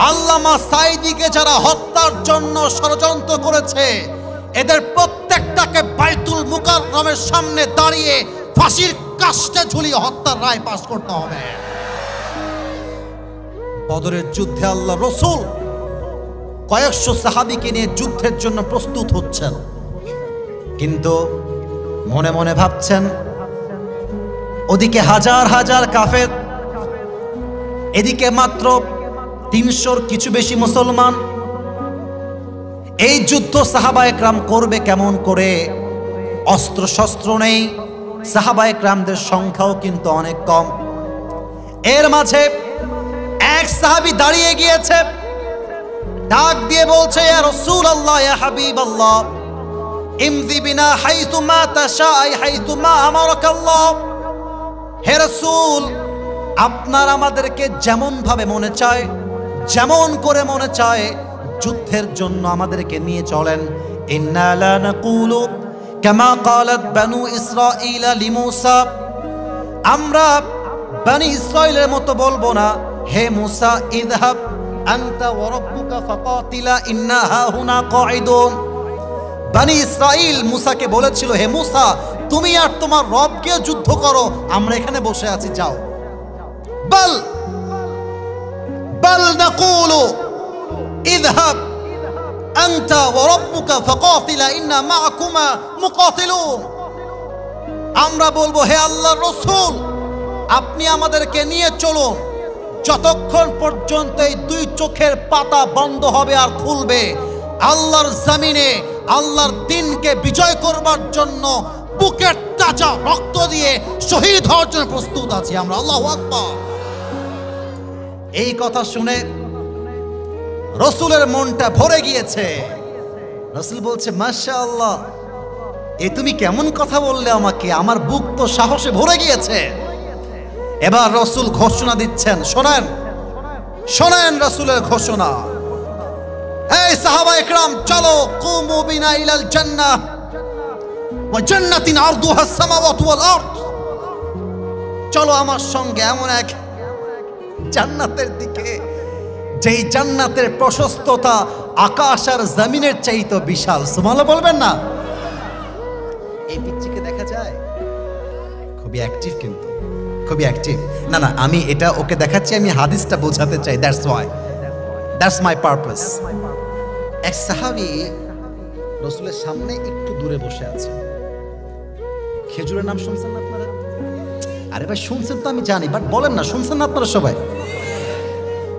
[SPEAKER 1] আল্লামা সাঈদীকে যারা হত্যার জন্য ষড়যন্ত্র করেছে, এদের প্রত্যেকটাকে বাইতুল মুকাররমের সামনে দাঁড়িয়ে ফাঁসির কাস্টে ঝুলিয়ে হত্যার রায় পাশ করতে হবে। বদরের যুদ্ধে আল্লাহ রসুল কয়েকশো সাহাবীকে নিয়ে যুদ্ধের জন্য প্রস্তুত হচ্ছেন, কিন্তু মনে মনে ভাবছেন ওদিকে হাজার হাজার কাফের, এদিকে মাত্র 300-র কিছু বেশি মুসলমান। এই যুদ্ধ সাহাবায়ে কেরাম করবে কেমন করে? অস্ত্র শস্ত্র নেই, সাহাবায়ে কেরামদের সংখ্যাও কিন্তু অনেক কম। এর মাঝে এক সাহাবী দাঁড়িয়ে গিয়েছে, ডাক দিয়ে বলছে, ইয়া রাসূলুল্লাহ, ইয়া হাবিবাল্লাহ, ইমদি বিনা হাইতু মা তাশা, হাইতু মা আমারাকাল্লাহ। হে রাসূল, আপনার আমাদেরকে যেমন ভাবে মনে চায়, যেমন করে মনে চায় যুদ্ধের জন্য আমাদেরকে নিয়ে চলেন। ইন্না লা নাকুলু কামা ক্বালাত বানু ইসরাঈল লিমূসা, আমরা বনি ইসরাঈলের মতো বলবো না, হে মুসা ইযহাব আনতা ওয়া রাব্বুকা ফাকাতিলা ইন্না হাহুনা কাঈদুন। বনি ইসরাঈল মুসাকে বলেছিল, হে মুসা, তুমি আর তোমার রবকে যুদ্ধ করো, আমরা এখানে বসে আছি, যাও। বল নাকুলু ইযহাব আনতা ওয়া রাব্বুকা ফাকাতিলা ইন্না মাআকুমা মুকাতিলুন। আমরা বলবো, হে আল্লাহর রাসূল, আপনি আমাদেরকে নিয়ে চলুন, যতক্ষণ পর্যন্ত এই দুই চোখের পাতা বন্ধ হবে আর খুলবে, আল্লাহর জমিনে আল্লাহর দ্বীনকে বিজয় করবার জন্য বুকের তাজা রক্ত দিয়ে শহীদ হওয়ার জন্য প্রস্তুত আছি আমরা। আল্লাহু আকবার। এই কথা শুনে রাসূলের মনটা ভরে গিয়েছে। রাসূল বলছে, মাশাআল্লাহ, এ তুমি কেমন কথা বললে আমাকে, আমার বুক তো সাহসে ভরে গিয়েছে। এবার রাসূল ঘোষণা দিচ্ছেন, শোনেন শোনেন রাসূলের ঘোষণা, এই সাহাবায়ে কেরাম, চলো, কুমু বিনা ইলাল জান্নাহ ওয়া জান্নাতিন আরদুহাস সামাওয়াতু ওয়াল আরদ। চলো আমার সঙ্গে এমন এক জান্নাতের দিকে যেই জান্নাতের প্রশস্ততা আকাশ আর জমিনের চাইতে বিশাল। সুবহানাল্লাহ বলবেন না? এই পিচ্চিকে দেখা যায় খুবই অ্যাক্টিভ, কিন্তু খুবই অ্যাক্টিভ। না না, আমি এটা ওকে দেখাচ্ছি, আমি হাদিসটা বোঝাতে চাই, that's why, that's my purpose. এক সাহাবী রাসূলের সামনে একটু দূরে বসে আছে। খেজুরের নাম শুনছেন না আপনারা? আরে ভাই শুনছেন তো আমি জানি, বাট বলেন না, শুনছেন না আপনারা সবাই?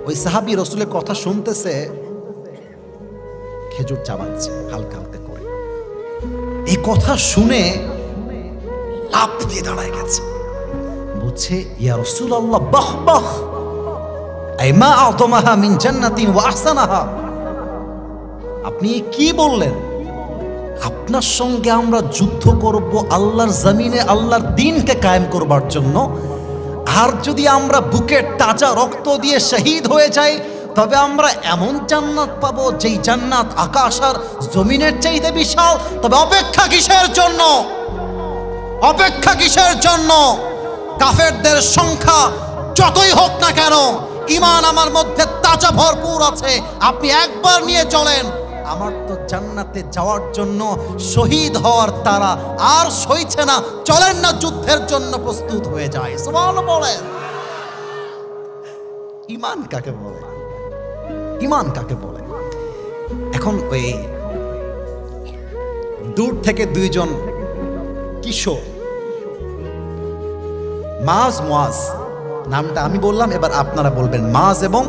[SPEAKER 1] ওই সাহাবী রাসূলের কথা শুনতেছে, খেজুর চাবাচ্ছে হালকা হালকা করে। এই কথা শুনে লাফ দিয়ে দাঁড়ায় গেছে, বলছে ইয়া রাসূলুল্লাহ বাহ বাহ আই মা আ'তামাহা মিন জান্নাতিন ওয়া আহসানাহা। আপনি কি বললেন? আপনার সঙ্গে আমরা যুদ্ধ করব আল্লাহর জমিনে আল্লাহর দ্বীনকে কায়েম করবার জন্য, আর যদি আমরা বুকের তাজা রক্ত দিয়ে শহীদ হয়ে যাই তবে আমরা এমন জান্নাত পাবো যেই জান্নাত আকাশ আর জমিনের চাইতে বিশাল। তবে অপেক্ষা কিসের জন্য? অপেক্ষা কিসের জন্য? কাফেরদের সংখ্যা যতই হোক না কেন, ঈমান আমার মধ্যে তাজা ভরপুর আছে। আপনি একবার নিয়ে চলেন, আমার তো জান্নাতে যাওয়ার জন্য শহীদ হওয়ার তারা আর সইছে না। চলেন না, যুদ্ধের জন্য প্রস্তুত হয়ে যায়। সুবহানাল্লাহ বলেন। ঈমান কাকে বলে? ঈমান কাকে বলে? এখন ওই দূর থেকে দুইজন কিশোর, মাজ মুয়াজ নামটা আমি বললাম, এবার আপনারা বলবেন মাজ এবং,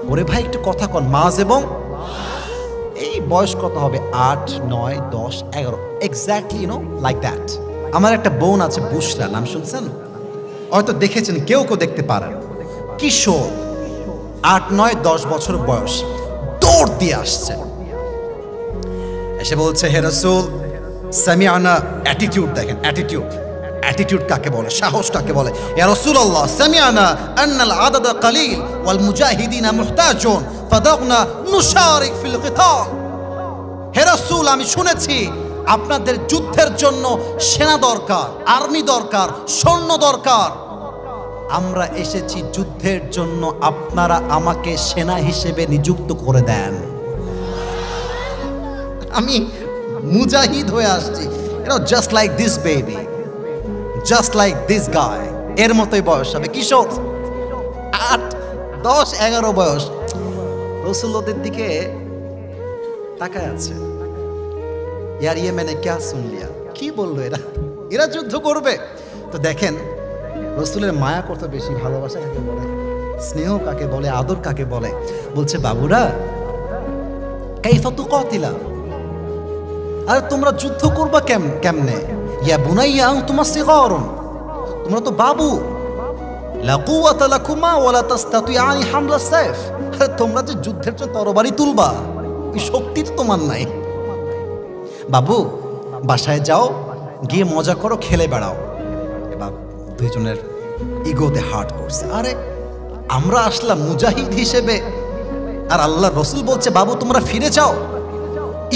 [SPEAKER 1] ওরে ভাই একটু কথা কন, মাজ এবং, এই বয়স কত হবে? 8, 9, 10, 11, exactly, you know like that. আমার একটা বোন আছে বুশরা, নাম শুনছেন? হয়তো দেখেছেন, কেউ কেউ দেখতে পারেন। কিশোর 8, 9, 10 বছর বয়স, দৌড় দিয়ে আসছে, এসে বলছে হে রাসূল সামিআনা। অ্যাটিটিউড দেখেন, অ্যাটিটিউড। অ্যাটিটিউড কাকে বলে? সাহস কাকে বলে? ইয়া রাসূলুল্লাহ সামিআনা আন্নাল আদাদা কালিল ওয়াল মুজাহিদিনা মুহতাজুন ফাদাগনা নুশারিক ফিল কিতাল। হে রাসূল, আমি শুনেছি আপনাদের যুদ্ধের জন্য সেনা দরকার, আর্মি দরকার, সৈন্য দরকার। আমরা এসেছি যুদ্ধের জন্য, আপনারা আমাকে সেনা হিসেবে নিযুক্ত করে দেন। আমি মুজাহিদ হয়ে আসছি, you know, just like this baby, just like this guy। এর মতোই বয়স হবে, কিশোর 8, 10, 11 বয়স। রাসূল ওদের দিকে তাকায় আছে, ইয়ার ইয়ে মানে ক্যা শুন লিয়া, কি বললো এরা? এরা যুদ্ধ করবে? তো দেখেন রাসূলের মায়া কত বেশি, ভালোবাসা কাকে বলে, স্নেহ কাকে বলে, আদর কাকে বলে। বলছে বাবুরা কাইফা তুকাতিলা, আরে তোমরা যুদ্ধ করবা কেমনে? ইয়া বুনাইয়া আনতুমা সিগারুন, তোমরা তো বাবু। লা কুওয়াতা লাকুমা ওয়ালা তাস্তাতিআনি হামলা সাইফ, আরে তোমরা যে যুদ্ধের জন্য তরবারি তুলবা, এই শক্তি তো তোমার নাই। বাবু বাসায় যাও, গিয়ে মজা করো, খেলে বেড়াও। এবার দুইজনের ইগোতে হার্ট করছে, আরে আমরা আসলাম মুজাহিদ হিসেবে, আর আল্লাহর রাসূল বলছে বাবু তোমরা ফিরে যাও।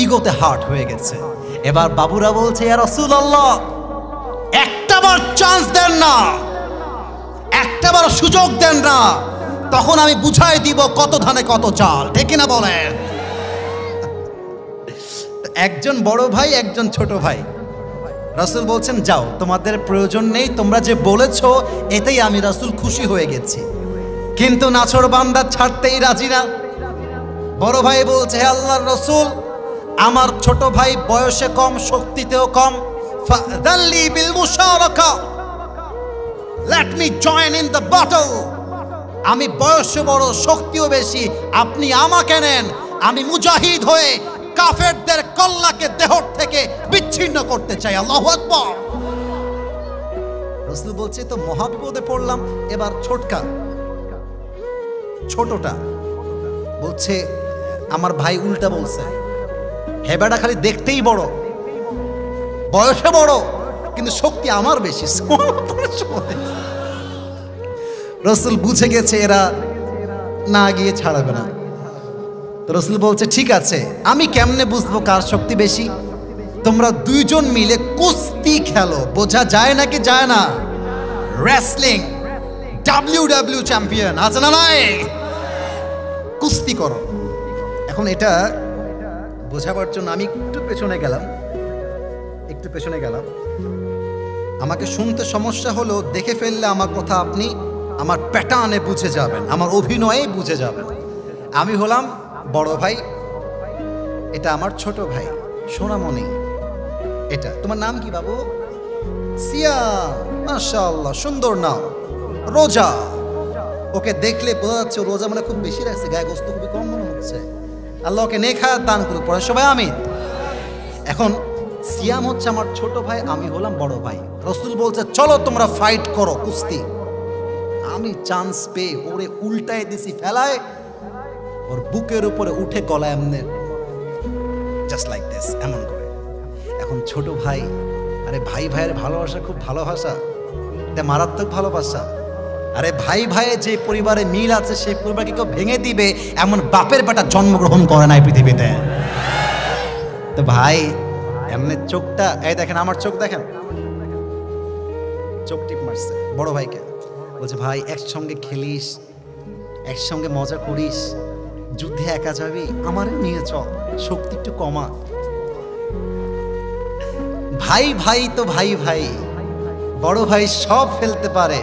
[SPEAKER 1] ইগোতে হার্ট হয়ে গেছে। এবার বাবুরা বলছে ইয়া রাসূলুল্লাহ একটাবার চান্স দেন না, একটাবার সুযোগ দেন না, তখন আমি বুঝাই দিব কত ধানে কত চাল, ঠিক না বলেন? একজন বড় ভাই, একজন ছোট ভাই। রাসূল বলছেন যাও, তোমাদের প্রয়োজন নেই, তোমরা যে বলেছো এতেই আমি রাসূল খুশি হয়ে গেছি। কিন্তু নাছর বান্দা ছাড়তেই রাজি না। বড় ভাই বলছে হে আল্লাহর রাসূল, আমার ছোট ভাই বয়সে কম, শক্তিতেও কম, ফাদাল্লি বিল মুশারাকা, let me join in the battle. আমি বয়সে বড়, শক্তিও বেশি, আপনি আমাকে নেন, আমি মুজাহিদ হয়ে কাফেরদের কল্লাকে দেহর থেকে বিচ্ছিন্ন করতে চাই। আল্লাহু আকবার। রাসূল বলছে তো মহাবিপদে পড়লাম। এবার ছোটটা বলছে আমার ভাই উল্টা বলছে, হেবাটা খালি দেখতেই বড়, বয়সে বড়, কিন্তু শক্তি আমার বেশি। রাসূল বুঝে গেছে এরা না গিয়ে ছাড়াবে না। তো রাসূল বলছে ঠিক আছে, আমি কেমনে বুঝবো কার শক্তি বেশি? তোমরা দুইজন মিলে কুস্তি খেলো, বোঝা যায় নাকি যায় না? রেসলিং WW চ্যাম্পিয়ন আছে না নাই? কুস্তি করো। এখন এটা বোঝাবার জন্য আমি একটু পেছনে গেলাম। আমাকে শুনতে সমস্যা হলো, দেখে ফেললে আমার কথা আপনি আমার প্যাটার্নে বুঝে যাবেন, আমার অভিনয়ে বুঝে যাবেন। আমি হলাম বড় ভাই, এটা আমার ছোট ভাই সোনামণি। এটা তোমার নাম কি বাবু? সিয়াম, মাশাআল্লাহ সুন্দর নাম। রোজা, ওকে দেখলে বোঝা যাচ্ছে রোজা মানে খুব বেশি রাখছে, গায়ে গোস্ত খুবই কম মনে হচ্ছে। আল্লাহ ওকে নেক হায়াত দান করুক, পড়ে সবাই আমিন। এখন সিয়াম হচ্ছে আমার ছোট ভাই, আমি হলাম বড় ভাই। রসুল বলছে চলো তোমরা ফাইট করো কুস্তি। আমি চান্স পেয়ে ওরে উল্টায় দিছি ফেলায়, ওর বুকের উপরে উঠে গলায় এমনি জাস্ট লাইক দিস এমন করে। এখন ছোট ভাই, আরে ভাই ভাইয়ের ভালোবাসা খুব ভালোবাসা, এটা মারাত্মক ভালোবাসা। আরে ভাই ভাইয়ে যে পরিবারে মিল আছে সেই পরিবারকে কেউ ভেঙে দিবে এমন বাপের বেটা জন্মগ্রহণ করে নাই পৃথিবীতে। তো ভাই এমনি চোখটা, এই দেখেন আমার চোখ দেখেন, চোখ টিপ মারছে বড় ভাইকে। বলছে ভাই একসঙ্গে খেলিস, একসঙ্গে মজা করিস, যুদ্ধে একা যাবি, আমারে নিয়ে চল, শক্তি একটু কমা। ভাই ভাই তো ভাই ভাই, বড় ভাই সব ফেলতে পারে,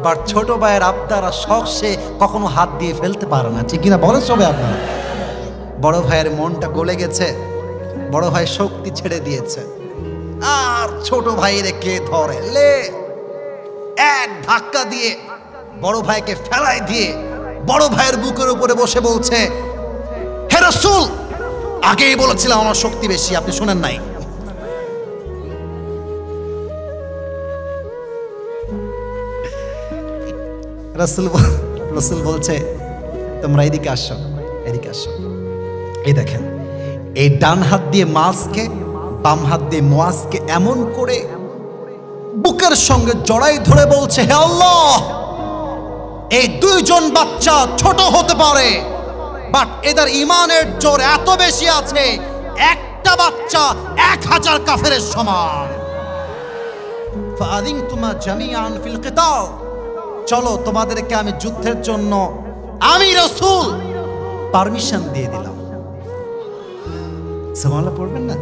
[SPEAKER 1] বাট ছোট ভাইয়ের আবদার আর শখ সে কখনো হাত দিয়ে ফেলতে পারে না, ঠিক কিনা বলেন সবাই আপনারা? বড় ভাইয়ের মনটা গলে গেছে, বড় ভাই শক্তি ছেড়ে দিয়েছে, আর ছোট ভাইয়ের কে ধরে লে, এক ধাক্কা দিয়ে বড় ভাইকে ফেলাই দিয়ে বড় ভাইয়ের বুকের উপরে বসে বলছে, হে রাসূল, আগেই বলেছিলাম আমার শক্তি বেশি, আপনি শুনেন নাই। রাসূল বলছে তোমরা এদিকে আসো, এদিকে আসো। এই দেখেন, এই ডান হাত দিয়ে মাছকে, বাম হাত দিয়ে মুয়াজকে এমন করে বুকের সঙ্গে জড়াই ধরে বলছে, হে আল্লাহ, এই দুইজন বাচ্চা ছোট হতে পারে, বাট এদের ইমানের জোর এত বেশি আছে, একটা বাচ্চা 1000 কাফেরের সমান। ফাআযিনতুমা জামিআন ফিল কিতাল, চলো তোমাদেরকে আমি যুদ্ধের জন্য আমি রাসূল পারমিশন দিয়ে দিলাম। সুবহানাল্লাহ পড়বেন না?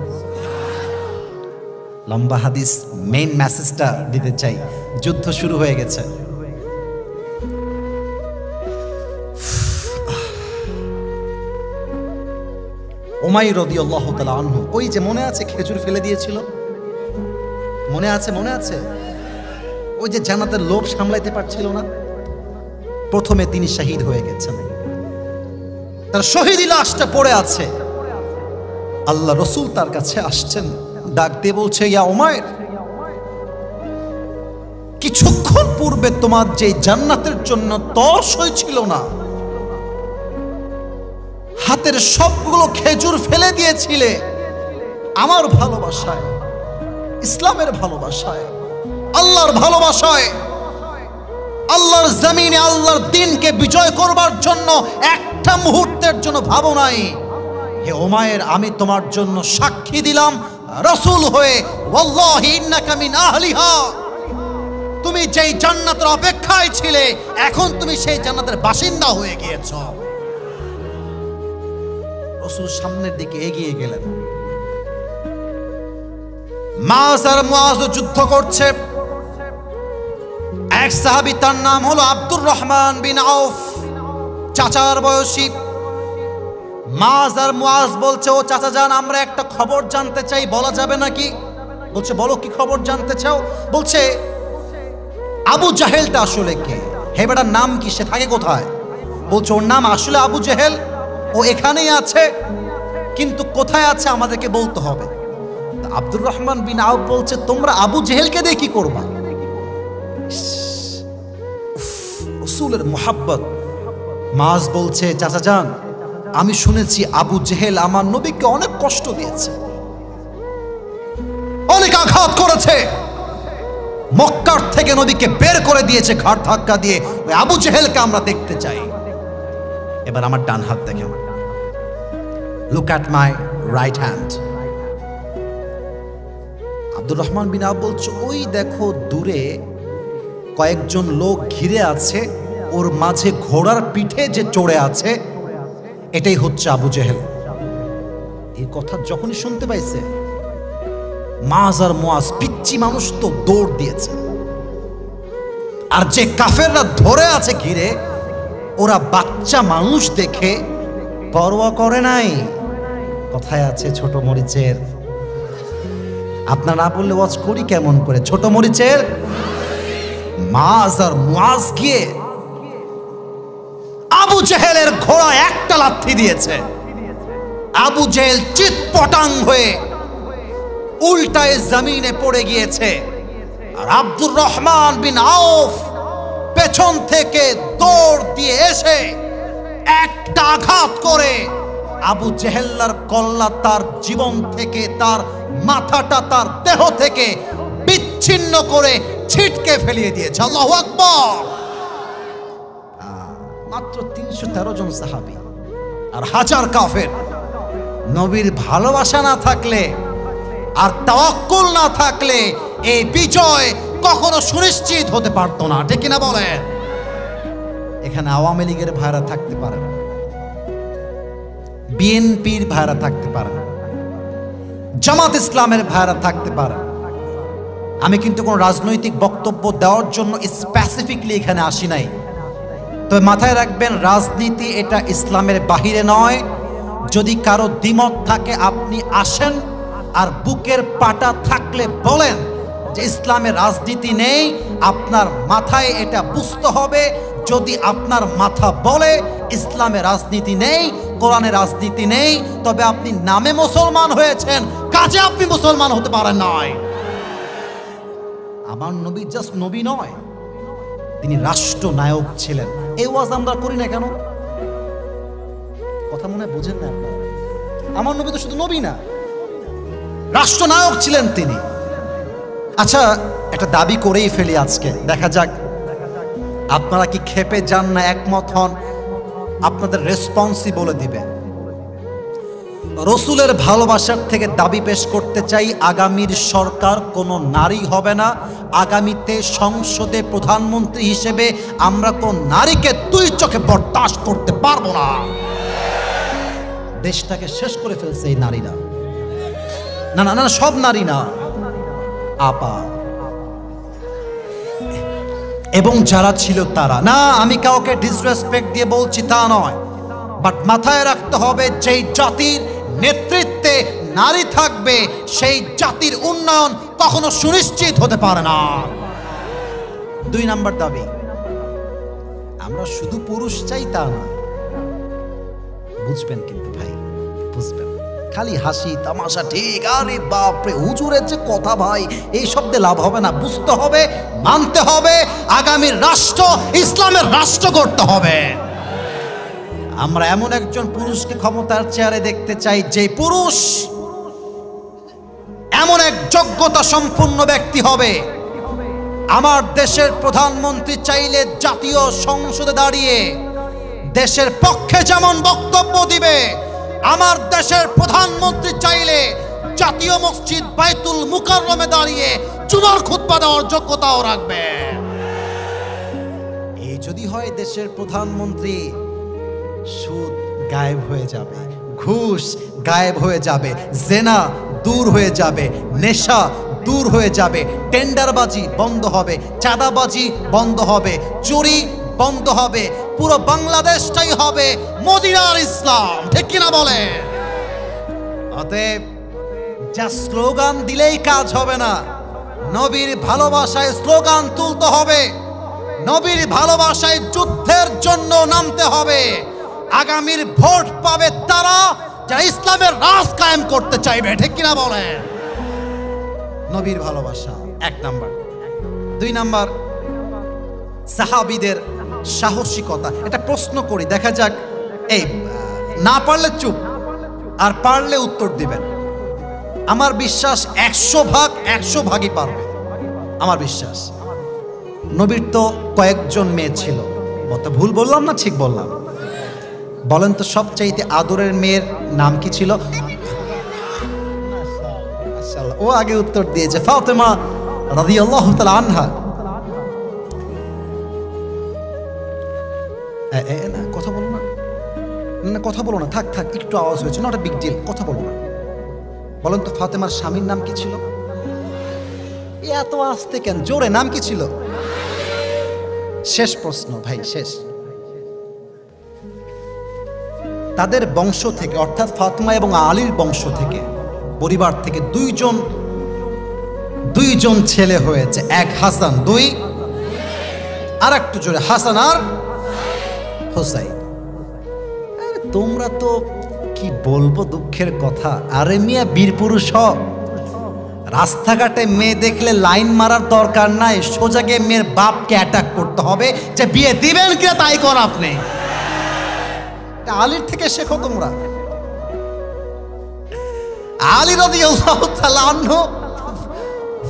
[SPEAKER 1] লম্বা হাদিস, মেইন মেসেজটা দিতে চাই। যুদ্ধ শুরু হয়ে গেছে। উমাইর রাদিয়াল্লাহু তাআলা আনহু, ওই যে মনে আছে খেজুর ফেলে দিয়েছিল, মনে আছে ওই যে জান্নাতের লোভ সামলাইতে পারছিল না, প্রথমে তিনি শহীদ হয়ে গেছেন, তার শহীদি লাশটা পড়ে আছে। আল্লাহ রসুল তার কাছে আসছেন, ডাক দিয়ে বলছে, ইয়া উমাইর, কিছুক্ষণ পূর্বে তোমার যে জান্নাতের জন্য তর্স হয়েছিল না, হাতের সবগুলো খেজুর ফেলে দিয়েছিলে আমার ভালোবাসায়, ইসলামের ভালোবাসায়, আল্লাহর ভালোবাসায়, আল্লাহর জমিনে আল্লাহর দ্বীনকে বিজয় করবার জন্য একটা মুহূর্তের জন্য ভাবো নাই। হে উমাইর, আমি তোমার জন্য সাক্ষী দিলাম রাসূল হয়ে, ওয়াল্লাহি ইন্নাকা মিন আহলিহা, তুমি যেই জান্নাতের অপেক্ষায় ছিলে এখন তুমি সেই জান্নাতের বাসিন্দা হয়ে গিয়েছো। রাসূল সামনের দিকে এগিয়ে গেলেন। মাস আর মুআজ যুদ্ধ করছে। এক সাহাবী, তার নাম হলো আব্দুর রহমান বিন আউফ, চাচার বয়সী। মাস আর মুআজ বলছে, ও চাচা যান, আমরা একটা খবর জানতে চাই, বলা যাবে নাকি? বলছে, বলো কি খবর জানতে চাও? বলছে, আবু জাহেলটা আসলে কে? হে বেটার নাম কি, সে থাকে কোথায়? বলছে, ওর নাম আসলে আবু জাহেল, ও এখানেই আছে, কিন্তু কোথায় আছে আমাদেরকে বলতে হবে। আব্দুর রহমান বিন আউফ বলছে, তোমরা আবু জেহেলকে দিয়ে কি করবা? রাসূলের মুহাব্বত। মাস বলছে, চাচা যান, আমি শুনেছি আবু জেহেল আমার নবীকে অনেক কষ্ট দিয়েছে, অনেক আঘাত করেছে, মক্কার থেকে নবীকে বের করে দিয়েছে ঘাট ধাক্কা দিয়ে। ওই আবু জেহেলকে আমরা দেখতে চাই। এবার আমার ডান হাত দেখেন, look at my right hand. Abdur Rahman bin Awf বলছে, ওই দেখো দূরে কয়েকজন লোক ঘিরে আছে, ওর মাঝে ঘোড়ার পিঠে যে চড়ে আছে এটাই হচ্ছে আবু জেহেল। এই কথা যখনই শুনতে পাইছে, মাজ আর মুয়াজ পিচ্চি মানুষ তো দৌড় দিয়েছে, আর যে কাফেররা ধরে আছে ঘিরে, ওরা বাচ্চা মানুষ দেখে পরোয়া করে নাই। কথায় আছে ছোট মরিচের, আপনার না বললে ওয়াজ করি কেমন করে, ছোট মরিচের মাজ আর মুয়াজ গিয়ে আবু জেহেলের ঘোড়া একটা লাথি দিয়েছে। আবু জেহেল চিৎপটাং হয়ে উল্টায় জমিনে পড়ে গিয়েছে, আর আব্দুর রহমান বিন আউফ পেছন থেকে দৌড় দিয়ে এসে একটা আঘাত করে আবু জেহেল্লার কল্লা তার জীবন থেকে, তার মাথাটা তার দেহ থেকে বিচ্ছিন্ন করে ছিটকে ফেলিয়ে দিয়েছে। আল্লাহু আকবার। মাত্র 313 জন সাহাবী আর হাজার কাফের। নবীর ভালোবাসা না থাকলে আর তাওয়াক্কুল না থাকলে এই বিজয় কখনো সুনিশ্চিত হতে পারতো না, ঠিক কিনা বলেন? এখানে আওয়ামী লীগের ভাইরা থাকতে পারে না, বিএনপির ভাইরা থাকতে পারে না, জামাত ইসলামের ভাইরা থাকতে পারে। আমি কিন্তু কোনো রাজনৈতিক বক্তব্য দেওয়ার জন্য স্পেসিফিকলি এখানে আসি নাই। তবে মাথায় রাখবেন, রাজনীতি এটা ইসলামের বাহিরে নয়। যদি কারো দ্বিমত থাকে আপনি আসেন, আর বুকের পাটা থাকলে বলেন যে ইসলামে রাজনীতি নেই। আপনার মাথায় এটা বুঝতে হবে। যদি আপনার মাথা বলে ইসলামে রাজনীতি নেই, কোরআনে রাজনীতি নেই, তবে আপনি নামে মুসলমান হয়েছেন, কাজে আপনি মুসলমান হতে পারেন নাই। আমার নবী জাস্ট নবী নয়, তিনি রাষ্ট্রনায়ক ছিলেন। এই ওয়াজ আমরা করি না কেন? কথা মনে বোঝেন না আপনারা? আমার নবী তো শুধু নবী না, রাষ্ট্রনায়ক ছিলেন তিনি। আচ্ছা, একটা দাবি করেই ফেলি আজকে, দেখা যাক আপনারা কি খেপে যান না একমত হন। আপনাদের রেসপন্সই বলে দিবে। রসুলের ভালোবাসার থেকে দাবি পেশ করতে চাই, আগামীর সরকার কোনো নারী হবে না। আগামীতে সংসদে প্রধানমন্ত্রী হিসেবে আমরা কোন নারীকে দুই চোখে বরদাস্ত করতে পারবো না। দেশটাকে শেষ করে ফেলছে এই নারীরা। না না না, সব নারী না আপা, এবং যারা ছিল তারা না। আমি কাউকে ডিসরেসপেক্ট দিয়ে বলছি তা নয়, বাট মাথায় রাখতে হবে যেই জাতির নেতৃত্বে নারী থাকবে সেই জাতির উন্নয়ন কখনো সুনিশ্চিত হতে পারে না। 2 নাম্বার দাবি, আমরা শুধু পুরুষ চাই তা না। বুঝবেন কিন্তু ভাই, বুঝবেন। খালি হাসি তামাশা ঠিক, আরে বাপরে হুজুরের যে কথা ভাই, এই শব্দে লাভ হবে না। বুঝতে হবে, মানতে হবে, আগামীর রাষ্ট্র ইসলামের রাষ্ট্র করতে হবে। আমরা এমন একজন পুরুষকে ক্ষমতার চেয়ারে দেখতে চাই, যে পুরুষ এমন এক যোগ্যতা সম্পন্ন ব্যক্তি হবে। আমার দেশের প্রধানমন্ত্রী চাইলে জাতীয় সংসদে দাঁড়িয়ে দেশের পক্ষে যেমন বক্তব্য দিবে, আমার দেশের প্রধানমন্ত্রী চাইলে জাতীয় মসজিদ বাইতুল মুকাররমে দাঁড়িয়ে জুমার খুতবা দেওয়ার যোগ্যতাও রাখবে। এই যদি হয় দেশের প্রধানমন্ত্রী, সুদ গায়েব হয়ে যাবে, ঘুষ গায়েব হয়ে যাবে, জেনা দূর হয়ে যাবে, নেশা দূর হয়ে যাবে, টেন্ডারবাজি বন্ধ হবে, চাঁদাবাজি বন্ধ হবে, চুরি বন্ধ হবে, পুরো বাংলাদেশটাই হবে মদিনার ইসলাম, ঠিক কিনা বলে? অতএব যা স্লোগান দিলেই কাজ হবে না, নবীর ভালোবাসায় স্লোগান তুলতে হবে, নবীর ভালোবাসায় যুদ্ধের জন্য নামতে হবে। আগামীর ভোট পাবে তারা যারা ইসলামের রাজ কায়েম করতে চাইবে, ঠিক কিনা বলে? নবীর ভালোবাসা 1 নাম্বার। 2 নাম্বার, সাহাবীদের সাহসিকতা। এটা প্রশ্ন করি, দেখা যাক, এই না পারলে চুপ, আর পারলে উত্তর দিবেন। আমার বিশ্বাস 100 ভাগই পারবে, আমার বিশ্বাস। নবীর তো কয়েকজন মেয়ে ছিল, বলতে ভুল বললাম না ঠিক বললাম? বলেন তো সবচাইতে আদরের মেয়ের নাম কি ছিল? ও আগে উত্তর দিয়েছে। ফাতেমা রাদিয়াল্লাহু তাআলা আনহা, না কথা বলো না, না কথা বলো না, থাক থাক, একটু আওয়াজ হয়েছে, নট এ বিগ ডিল, কথা বলো না। বলেন তো ফাতেমার স্বামীর নাম কি ছিল? এত আসতে কেন, জোরে, নাম কি ছিল? শেষ প্রশ্ন ভাই, শেষ। তাদের বংশ থেকে, অর্থাৎ ফাতেমা এবং আলীর বংশ থেকে, পরিবার থেকে দুইজন ছেলে হয়েছে। এক হাসান, দুই, আর একটু জোরে, হাসান আর হোসাইন। তোমরা তো কি বলবো দুঃখের কথা। আরে মিয়া বীর পুরুষ হ, রাস্তাঘাটে মেয়ে দেখলে লাইন মারার দরকার নাই, সোজা গিয়ে মেয়ের বাপকে অ্যাটাক করতে হবে যে বিয়ে দিবেন কিনা তাই কর আপনি। আলীর থেকে শেখো তোমরা। আলী রাদিয়াল্লাহু তাআলা আনহু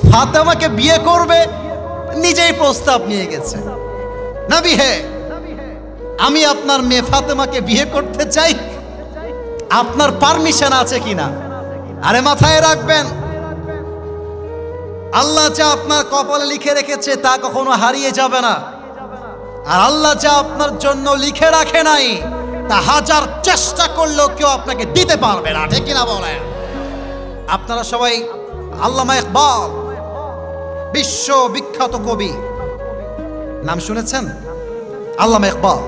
[SPEAKER 1] ফাতেমাকে বিয়ে করবে, নিজেই প্রস্তাব নিয়ে গেছে, নবী হে আমি আপনার মেয়ে ফাতেমাকে বিয়ে করতে চাই, আপনার পারমিশন আছে কিনা? আরে মাথায় রাখবেন, আল্লাহ যা আপনার কপালে লিখে রেখেছে তা কখনো হারিয়ে যাবে না, আর আল্লাহ যা আপনার জন্য লিখে রাখে নাই তা হাজার চেষ্টা করলেও কেউ আপনাকে দিতে পারবে না, ঠিক কিনা বলেন? আপনারা সবাই আল্লামা ইকবাল, বিশ্ব বিখ্যাত কবি, নাম শুনেছেন? আল্লামা ইকবাল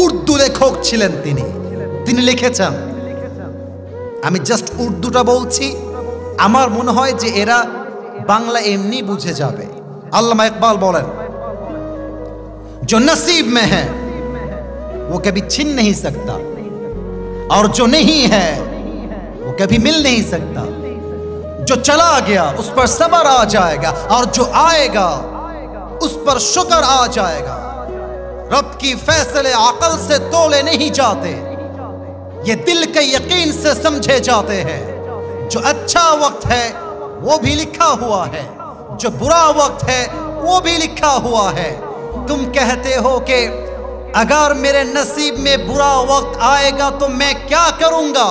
[SPEAKER 1] উর্দু লেখক ছিলেন, তিনি লিখেছেন, আমি জাস্ট উর্দুটা বলছি, আমার মনে হয় যে এরা বাংলা এমনি বুঝে যাবে। আল্লামা ইকবাল বলেন, जो नसीब में है वो कभी छिन नहीं सकता, और जो नहीं है वो कभी मिल नहीं सकता, जो चला गया उस पर सब्र आ जाएगा, और जो आएगा उस पर शुक्र आ जाएगा। रब की फैसले अकल से तोले नहीं जाते, ये दिल के यकीन से समझे जाते हैं। जो अच्छा वक्त है वो भी लिखा हुआ है, जो बुरा वक्त है वो भी लिखा हुआ है। तुम कहते हो कि अगर मेरे नसीब में बुरा वक्त आएगा तो मैं क्या करूंगा,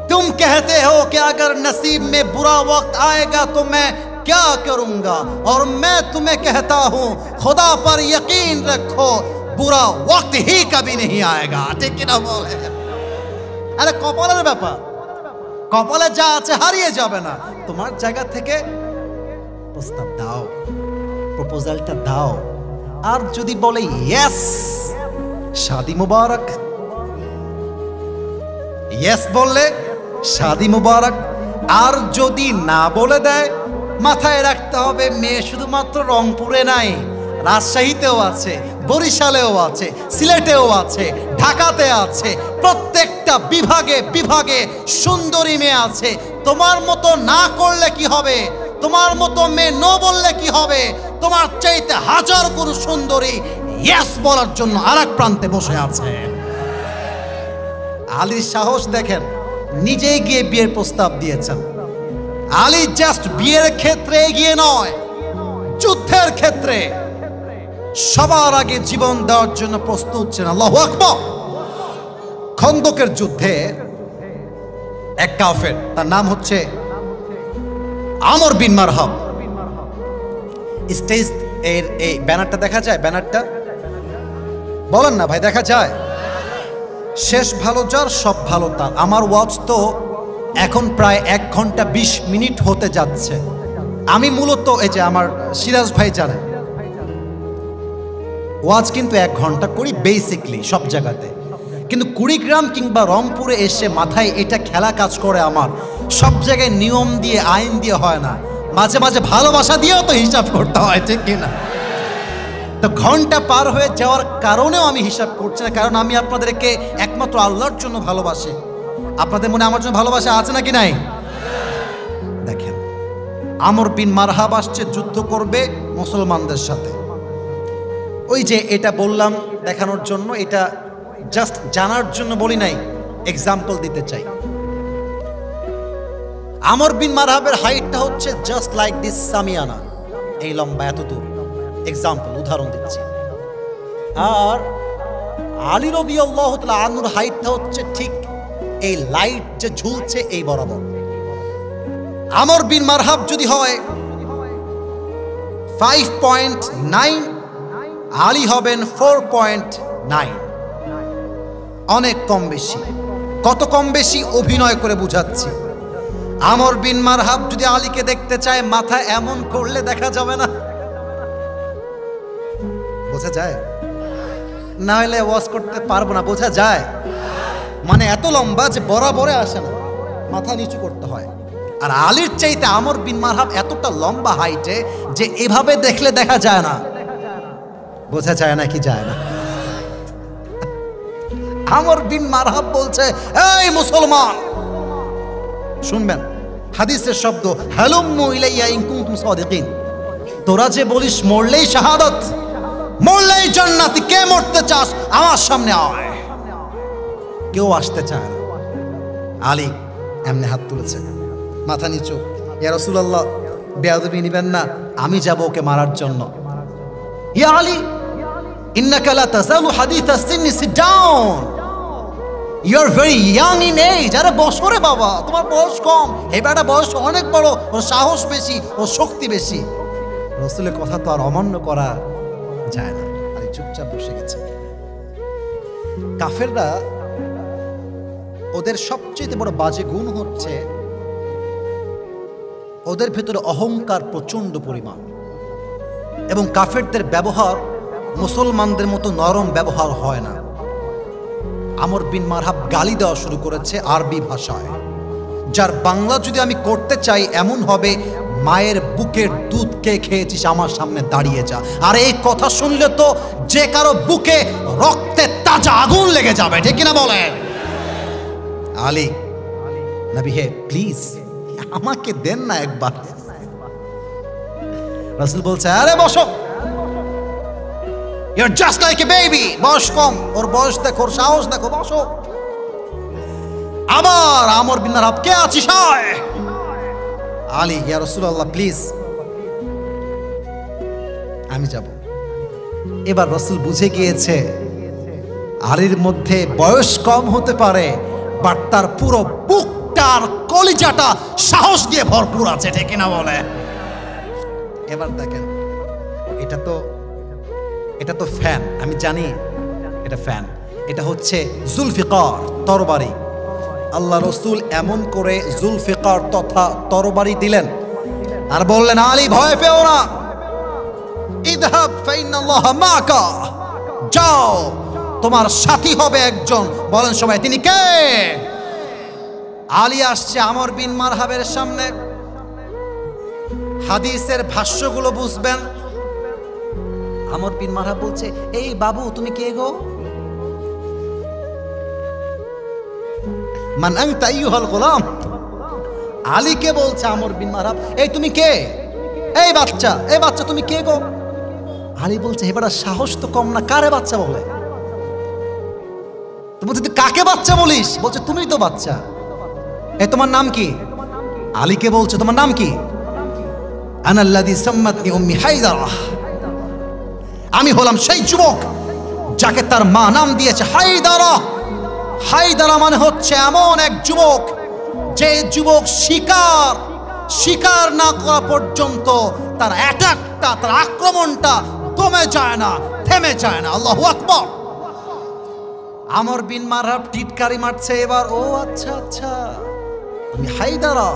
[SPEAKER 1] तुम कहते हो कि अगर नसीब में बुरा वक्त आएगा तो मैं क्या करूंगा, और मैं तुम्हें कहता हूं खुदा पर यकीन रखो बुरा वक्त ही कभी नहीं आएगा, ठीक ना बोले? अरे कपालेर ব্যাপার, কপালে যা আছে হারিয়ে যাবে না। তোমার জায়গা থেকে প্রস্তাব দাও, প্রপোজালটা দাও, আর যদি বলে ইয়েস, শাদি মুবারক, ইয়েস বললে শাদি মুবারক, আর যদি না বলে দেয় মাথায় রাখতে হবে মেয়ে শুধুমাত্র রংপুরে নাই, রাজশাহীতেও আছে, বরিশালেও আছে, সিলেটেও আছে, ঢাকাতে আছে, প্রত্যেকটা বিভাগে বিভাগে সুন্দরী মেয়ে আছে। তোমার মতো না করলে কি হবে, তোমার মতো মেয়ে নো বললে কি হবে, তোমার চাইতে হাজার গুণ সুন্দরী ইয়েস বলার জন্য আরেক প্রান্তে বসে আছে। আলীর সাহস দেখেন, নিজেই গিয়ে বিয়ের প্রস্তাব দিয়েছেন। আলী জাস্ট বিয়ের ক্ষেত্রে এগিয়ে নয়, যুদ্ধের ক্ষেত্রে সবার আগে জীবন দেওয়ার জন্য প্রস্তুত ছিলেন। আল্লাহু আকবার। খন্দকের যুদ্ধে এক কাফের, তার নাম হচ্ছে আমর বিন মারহাব, স্টেজ এর এই ব্যানারটা দেখা যায়, ব্যানারটা বলেন না ভাই, দেখা যায়? শেষ ভালো যার সব ভালো তার। আমার ওয়াচ তো এখন প্রায় 1 ঘন্টা 20 মিনিট হতে যাচ্ছে। আমি মূলত এই যে আমার সিরাজ ভাই জানে, ওয়াজ কিন্তু 1 ঘন্টা করি বেসিকলি সব জায়গাতে, কিন্তু কুড়িগ্রাম কিংবা রংপুরে এসে মাথায় এটা খেলা কাজ করে আমার। সব জায়গায় নিয়ম দিয়ে আইন দিয়ে হয় না, মাঝে মাঝে ভালোবাসা দিয়েও তো হিসাব করতে হয়, ঠিক কিনা? তো ঘন্টা পার হয়ে যাওয়ার কারণেও আমি হিসাব করছি না, কারণ আমি আপনাদেরকে একমাত্র আল্লাহর জন্য ভালোবাসি। আপনাদের মনে আমার জন্য ভালোবাসা আছে নাকি নাই? দেখেন, আমর বিন মারহাব আসছে যুদ্ধ করবে মুসলমানদের সাথে। ওই যে এটা বললাম দেখানোর জন্য, এটা জাস্ট জানার জন্য বলি নাই, এক্সাম্পল দিতে চাই। আমর বিন মারহাবের হাইটটা হচ্ছে জাস্ট লাইক দিস সামিয়ানা, এই লম্বা এত দূর, এক্সাম্পল উদাহরণ দিচ্ছি। আর আলী রাদিয়াল্লাহু তাআলা আনহুর হাইটটা হচ্ছে ঠিক এই লাইট যে ঝুলছে এই বরাবর। আমর বিন মারহাব যদি হয় 5.9, আলী হবেন 4.9, অনেক কম বেশি। কত কম বেশি অভিনয় করে বুঝাচ্ছি। আমর বিন মারহাব যদি আলীকে দেখতে চায় মাথা এমন করলে দেখা যাবে না, বোঝা যায়? না হলে ওয়াজ করতে পারবো না, বোঝা যায়? মানে এত লম্বা যে বরাবরে আসে না, মাথা নিচু করতে হয়। আর আলীর চাইতে আমর বিন মারহাব এতটা লম্বা হাইটে যে এভাবে দেখলে দেখা যায় না। বোঝা যায় না কি যায় না? আমর বিন মারহাব বলছে, এই মুসলমান শুনবেন হাদিসের শব্দ, হালুম্মু ইলাইয়া ইন কুনতুম সাদিকিন। তোরা যে বলিস মরলেই শাহাদাত, মরলেই জান্নাতি, কে মরতে চাস আমার সামনে আয়। কেউ আসতে চায় না। আলী এমনি হাত তুলেছে, মাথা নিচু, ইয়া রাসূলুল্লাহ বেয়াদবি নিবেন না, আমি যাব ওকে মারার জন্য। ইয়া আলী ইন্নাকা লা তাযালু হাদিথা সিন্নি, sit down, you are very young in age. আরে বসো রে বাবা, তোমার বয়স কম, এই বেটা বয়স অনেক বড়, ওর সাহস বেশি, ওর শক্তি বেশি। রাসূলের কথা তো আর অমান্য করা যায় না। আলী চুপচাপ বসে গেছে। কাফেররা, ওদের সবচেয়ে বড় বাজে গুণ হচ্ছে ওদের ভেতরে অহংকার প্রচন্ড পরিমাণ, এবং কাফেরদের ব্যবহার মুসলমানদের মতো নরম ব্যবহার হয় না। আমর বিন মারহাব গালি দেওয়া শুরু করেছে আরবি ভাষায়, যার বাংলা যদি আমি করতে চাই এমন হবে, মায়ের বুকের দুধ কে খেয়েছিস আমার সামনে দাঁড়িয়ে যা। আর এই কথা শুনলে তো যে কারো বুকে রক্তে তাজা আগুন লেগে যাবে, ঠিক কিনা বলেন? আলী নবী হে প্লিজ আমাকে দেন না একবার। রাসূল বলছে, আরে বসো, You're just like a baby. বয়স কম, ওর বয়স দেখো, ওর সাহস দেখো, বসো। আবার আমর বিন মারহাব, কে আছিস আয়। আলী, ইয়া রাসূলুল্লাহ প্লিজ আমি যাব। এবার রাসূল বুঝে গিয়েছে আলীর মধ্যে বয়স কম হতে পারে, বাট তার পুরো বুকটার কলিজাটা সাহস দিয়ে ভরপুর আছে, ঠিক না বলে? এবার দেখেন, এটা তো ফ্যান, আমি জানি এটা ফ্যান, এটা হচ্ছে জুলফিকার, তরবারি। আল্লাহ রসুল এমন করে জুলফিকার তথা তরবারি দিলেন আর বললেন, আলী ভয় পেও না, ইযহাব ফাইন্নাল্লাহা মাকা, যাও তোমার সাথী হবে একজন। বলেন সবাই, তিনি কে? আলী আসছে আমর বিন মারহাবের সামনে। হাদিসের ভাষ্যগুলো বুঝবেন। আমর বিন মারহাব বলছে, এই বাবু তুমি কে গো? মান আনতা আইয়ুহাল গোলাম। আলীকে বলছে আমর বিন মারহাব, এই তুমি কে? এই বাচ্চা তুমি কে গো? আলী বলছে, এবারে সাহস তো কম না, কারে বাচ্চা বলে? তুমি যদি কাকে বাচ্চা বলিস? বলছে তুমি তো বাচ্চা। এই তোমার নাম কি? আলীকে বলছে, তোমার নাম কি? আনাল্লাযী সাম্মাতনি উম্মি হায়দারা, আমি হলাম সেই যুবক যাকে তার মা নাম দিয়েছে হায়দারা। হায়দারা মানে হচ্ছে এমন এক যুবক, যে যুবক শিকার না করা পর্যন্ত তার অ্যাটাকটা, তার আক্রমণটা কমে যায় না, থেমে যায় না। আল্লাহু আকবার। আমর বিন মারহাব টিটকারি মারছে এবার, ও আচ্ছা আচ্ছা তুমি হায়দারা,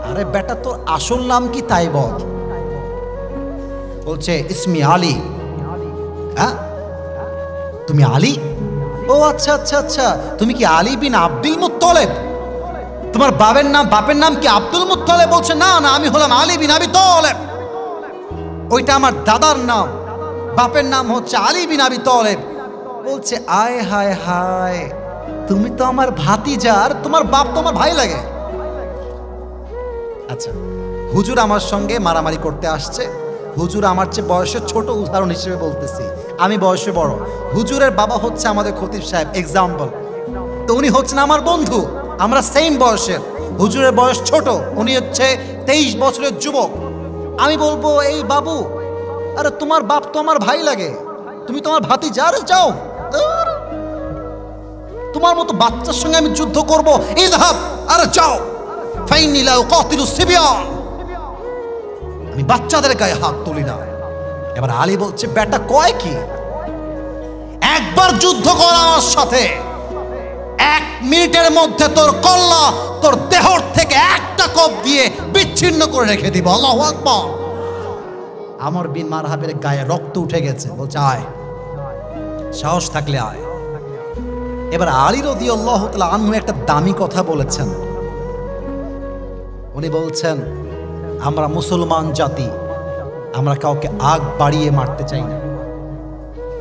[SPEAKER 1] আরে বেটা তোর আসল নাম কি তাই বল। বলছে ইসমি আলী। হ্যাঁ তুমি আলী? ও আচ্ছা আচ্ছা আচ্ছা, তুমি কি আলী বিন আব্দুল মুত্তালিব? তোমার বাপের নাম কি আব্দুল মুত্তালিব? বলছে না না, আমি হলাম আলী বিন আবি তালেব, ওইটা আমার দাদার নাম, বাপের নাম হচ্ছে আলী বিন আবি তালেব। বলছে আয় হায় হায়, তুমি তো আমার ভাতিজা, আর তোমার বাপ তো আমার ভাই লাগে। আচ্ছা, হুজুর আমার সঙ্গে মারামারি করতে আসছে, হুজুর আমার চেয়ে বয়সে ছোট, উদাহরণ হিসেবে বলতেছি, আমি বয়সে বড়। হুজুরের বাবা হচ্ছে আমাদের খতিব সাহেব, এক্সাম্পল। তো উনি হচ্ছেন আমার বন্ধু, আমরা সেম বয়সের। হুজুরের বয়স ছোট, উনি হচ্ছে 23 বছরের যুবক। আমি বলবো, এই বাবু, আরে তোমার বাপ তো আমার ভাই লাগে, তুমি তোমার ভাতিজা, আরে যাও, তোমার মতো বাচ্চার সঙ্গে আমি যুদ্ধ করবো? ইযহাব, আরে যাও। ফাইন্নী লা উকাতিলুস সিবিয়ান, আমি বাচ্চাদের গায়ে হাত তুলি না। এবার আলী বলছে বেটা কয় কি, একবার যুদ্ধ কর আমার সাথে, 1 মিনিটের মধ্যে তোর কল্লা তোর দেহর থেকে একটা কোপ দিয়ে বিচ্ছিন্ন করে রেখে দিব। আল্লাহু আকবার। আমর বিন মারহাবের গায়ে রক্ত উঠে গেছে, বলছে আয়, সাহস থাকলে আয়। এবার আলী রাদিয়াল্লাহু তাআলা আনহু একটা দামি কথা বলেছেন। উনি বলছেন আমরা মুসলমান জাতি, আমরা কাউকে আগ বাড়িয়ে মারতে চাই না।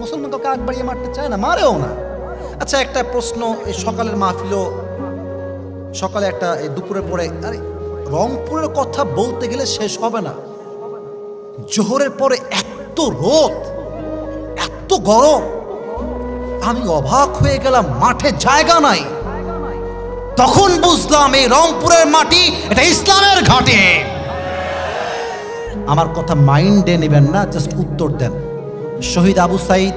[SPEAKER 1] মুসলমান কাউকে আগ বাড়িয়ে মারতে চায় না, মারেও না। আচ্ছা একটা প্রশ্ন, এই সকালের মাহফিলও সকালে একটা দুপুরে পরে, আরে রংপুরের কথা বলতে গেলে শেষ হবে না। জোহরের পরে এত রোদ, এত গরম, আমি অবাক হয়ে গেলাম, মাঠে জায়গা নাই। তখন বুঝলাম এই রংপুরের মাটি এটা ইসলামের ঘাটে। আমার কথা মাইন্ডে নেবেন না, জাস্ট উত্তর দেন। শহীদ আবু সাইদ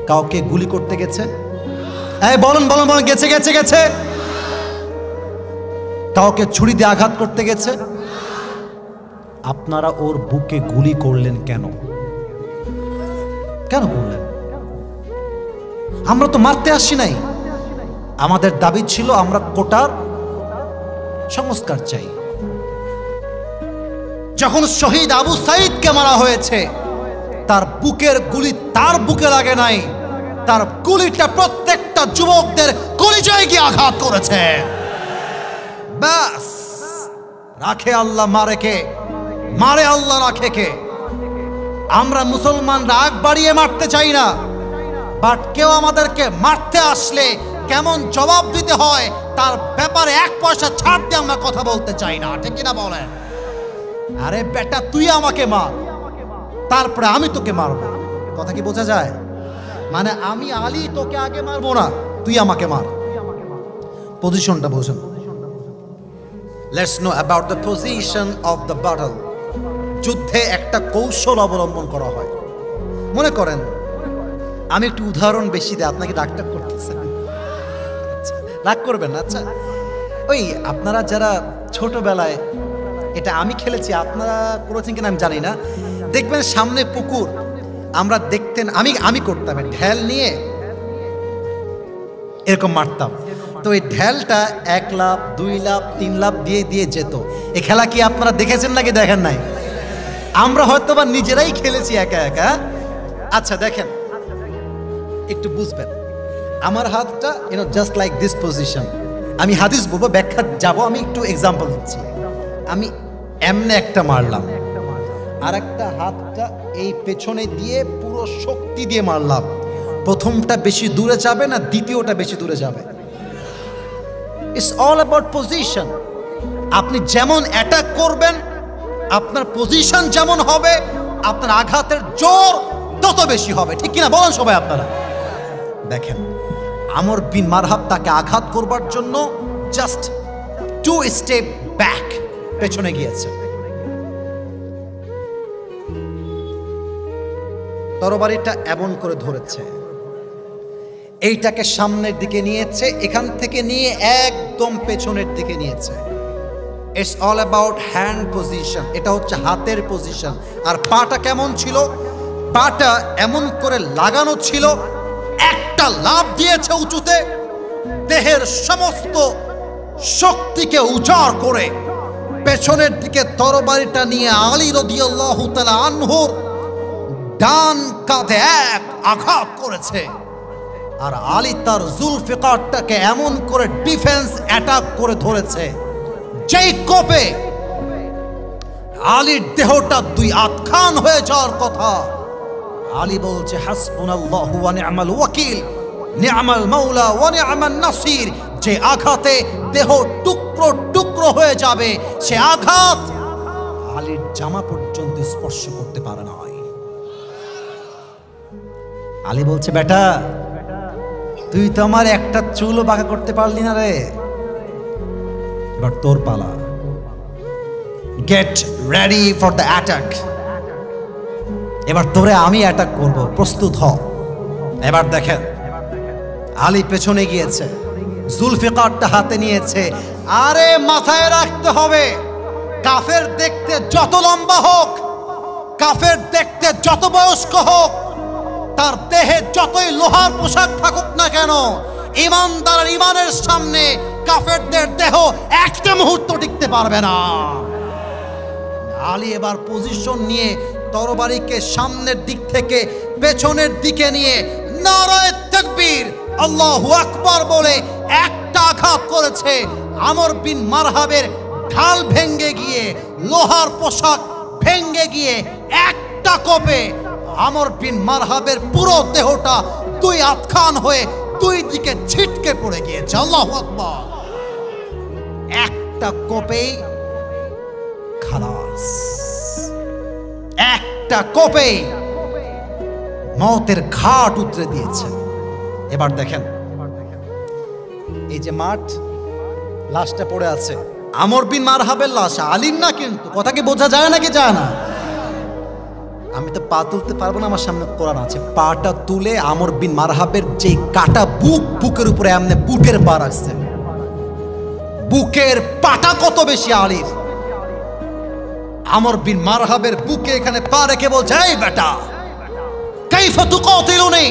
[SPEAKER 1] কাউকে গুলি করতে গেছে? বলুন বলুন বলুন, গেছে গেছে গেছে। কাউকে ছুরি দিয়ে আঘাত করতে গেছে? আপনারা ওর বুকে গুলি করলেন কেন? কেন করলেন? আমরা তো মারতে আসি নাই। আমাদের দাবি ছিল আমরা কোটার সংস্কার চাই। যখন শহীদ আবু সাইদকে মারা হয়েছে, তার বুকের গুলি তার বুকে লাগে নাই, তার গুলিটা প্রত্যেকটা যুবকদের কলিজায় গিয়ে আঘাত করেছে। ব্যাস, রাখে আল্লাহ, মারে কে? মারে আল্লাহ, রাখে কে? আমরা মুসলমান রাগ বাড়িয়ে মারতে চাই না, বাট কেউ আমাদেরকে মারতে আসলে কেমন জবাব দিতে হয় তার ব্যাপারে 1 পয়সা ছাড় দিয়ে আমরা কথা বলতে চাই না, ঠিক কিনা বলেন? আরে বেটা তুই আমাকে মার, তারপরে আমি তোকে মারবো। কথা কি বোঝা যায়? মানে আমি আলী তোকে আগে মারবো না, তুই আমাকে মার। পজিশনটা বোঝেন। Let's know about the position of the battle. যুদ্ধে একটা কৌশল অবলম্বন করা হয়। মনে করেন আমি একটু উদাহরণ বেশি দিই, আপনাকে ডাক্তার করতেছেন, রাগ করবেন না। আচ্ছা ওই আপনারা যারা ছোটবেলায়, এটা আমি খেলেছি, আপনারা করেছেন কিনা আমি জানি না, দেখবেন সামনে পুকুর, আমরা দেখতেন, আমি করতাম, ঢেল নিয়ে এরকম মারতাম। তো এই ঢেলটা 1 লাফ 2 লাফ 3 লাফ দিয়ে দিয়ে যেত। এই খেলা কি আপনারা দেখেছেন নাকি দেখেন নাই? আমরা হয়তো বা নিজেরাই খেলেছি একা একা। আচ্ছা দেখেন, একটু বুঝবেন, আমার হাতটা জাস্ট লাইক দিস পজিশন। আমি হাদিস বলবো, ব্যাখ্যা যাব, আমি একটু এক্সাম্পল দিচ্ছি। আমি এমনে একটা মারলাম, আর একটা হাতটা এই পেছনে দিয়ে পুরো শক্তি দিয়ে মারলাম। প্রথমটা বেশি দূরে যাবে না দ্বিতীয়টা বেশি দূরে যাবে? It's all about position. আপনি যেমন অ্যাটাক করবেন, আপনার পজিশন যেমন হবে, আপনার আঘাতের জোর তত বেশি হবে, ঠিক কিনা বলেন সবাই আপনারা? দেখেন আমর বিন মারহাব তাকে আঘাত করবার জন্য জাস্ট 2 স্টেপ ব্যাক, পেছনে গিয়েছে। তরবারিটা এমন করে ধরেছে, এইটাকে সামনের দিকে নিয়েছে, এখান থেকে নিয়ে একদম পেছনের দিকে নিয়েছে। It's all about hand position. এটা হচ্ছে হাতের পজিশন। আর পাটা কেমন ছিল? পাটা এমন করে লাগানো ছিল, একটা লাফ দিয়েছে উঁচুতে, দেহের সমস্ত শক্তিকে উজাড় করে পেছনের দিকে তরবারিটা নিয়ে আলী রাদিয়াল্লাহু তাআলা আনহুর ডান কাঁধে এক আঘাত করেছে। আর আলী তার জুলফিকারটাকে এমন করে ডিফেন্স অ্যাটাক করে ধরেছে, যেই কোপে আলীর দেহটা 2 আধখান হয়ে যাওয়ার কথা। আলী বলছে হাসবুনাল্লাহু ওয়া নি'মাল ওয়াকিল, নি'মাল মাওলা ওয়া নি'মান নাসির। যে আঘাতে দেহ টুকরো টুকরো হয়ে যাবে, সে আঘাত আলীর জামা পর্যন্ত স্পর্শ করতে পারে না। আলী বলছে বেটা তুই তো আমার একটা চুলও বাঁকা করতে পারলি না রে, এবার তোর পালা। Get ready for the attack. এবার তোরে আমি অ্যাটাক করব, প্রস্তুত হ। এবার দেখেন আলী পেছনে গিয়েছে, জুলফিকারটা হাতে নিয়েছে, আরে মাথায় রাখতে হবে, কাফের দেখতে যত লম্বা হোক, কাফের দেখতে যত বয়স্ক হোক, তার দেহে যতই লোহার পোশাক থাকুক না কেন, ইমানদারের ইমানের সামনে কাফেরদের দেহ একটা মুহূর্ত টিকতে পারবে না। আলী এবার পজিশন নিয়ে তরবারিকে সামনের দিক থেকে পেছনের দিকে নিয়ে নারায়ে তাকবীর আল্লাহু আকবার বলে একটা আঘাত করেছে। আমর বিন মারহাবের ঢাল ভেঙ্গে গিয়ে, লোহার পোশাক ভেঙ্গে গিয়ে একটা কোপে আমর বিন মারহাবের পুরো দেহটা দুই আধখান হয়ে দুই দিকে ছিটকে পড়ে গিয়েছে। আল্লাহু আকবার। একটা কোপেই খালাস, একটা কোপে মওতের ঘাট উতরে দিয়েছে। এবার দেখেন, এই যে মাঠ, লাশটা পড়ে আছে আমর বিন মারহাবের লাশ, আলীর না। কিন্তু কথা কি বোঝা যায় নাকি যায় না? আমি তো পা তুলতে পারবো না, আমার সামনে কোরআন আছে। পাটা তুলে আমর বিন মারহাবের যে কাটা বুক, বুকের উপরে এমনি বুকের পা রাখছে। বুকের পাটা কত বেশি আলীর। আমর বিন মারহাবের বুকে এখানে পা রেখে বলছে, এই বেটা, কাইফা তুকাতিলুনি,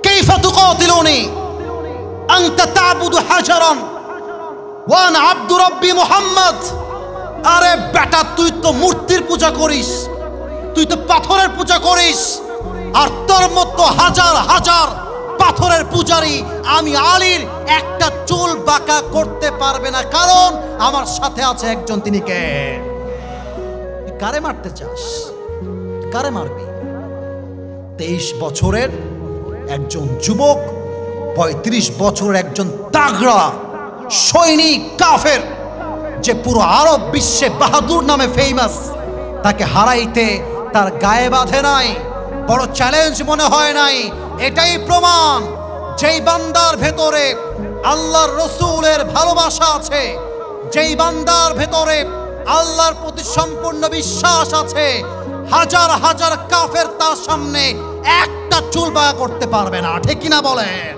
[SPEAKER 1] কাইফা তুকাতিলুনি আনতা তা'বুদু হাজারান ওয়া আনা আবদু রাব্বি মুহাম্মদ। আরে বেটা, তুই তো মূর্তির পূজা করিস, তুই তো পাথরের পূজা করিস, আর তোর মতো হাজার হাজার পাথরের পূজারী আমি আলীর একটা চুল বাঁকা করতে পারবে না, কারণ আমার সাথে আছে একজন। তিনি কে? কারে মারতে চাস? কারে মারবি? 23 বছরের একজন যুবক, 35 বছরের একজন তাগড়া সৈনিক কাফের, যে পুরো আরব বিশ্বে বাহাদুর নামে ফেমাস, তাকে হারাইতে তার গায়ে বাঁধে নাই, বড় চ্যালেঞ্জ মনে হয় নাই। এটাই প্রমাণ, যেই বান্দার ভেতরে আল্লাহর রসুলের ভালোবাসা আছে, যেই বান্দার ভেতরে আল্লাহর প্রতি সম্পূর্ণ বিশ্বাস আছে, হাজার হাজার কাফের তার সামনে একটা চুল বাঁকা করতে পারবে না। ঠিক কিনা বলেন?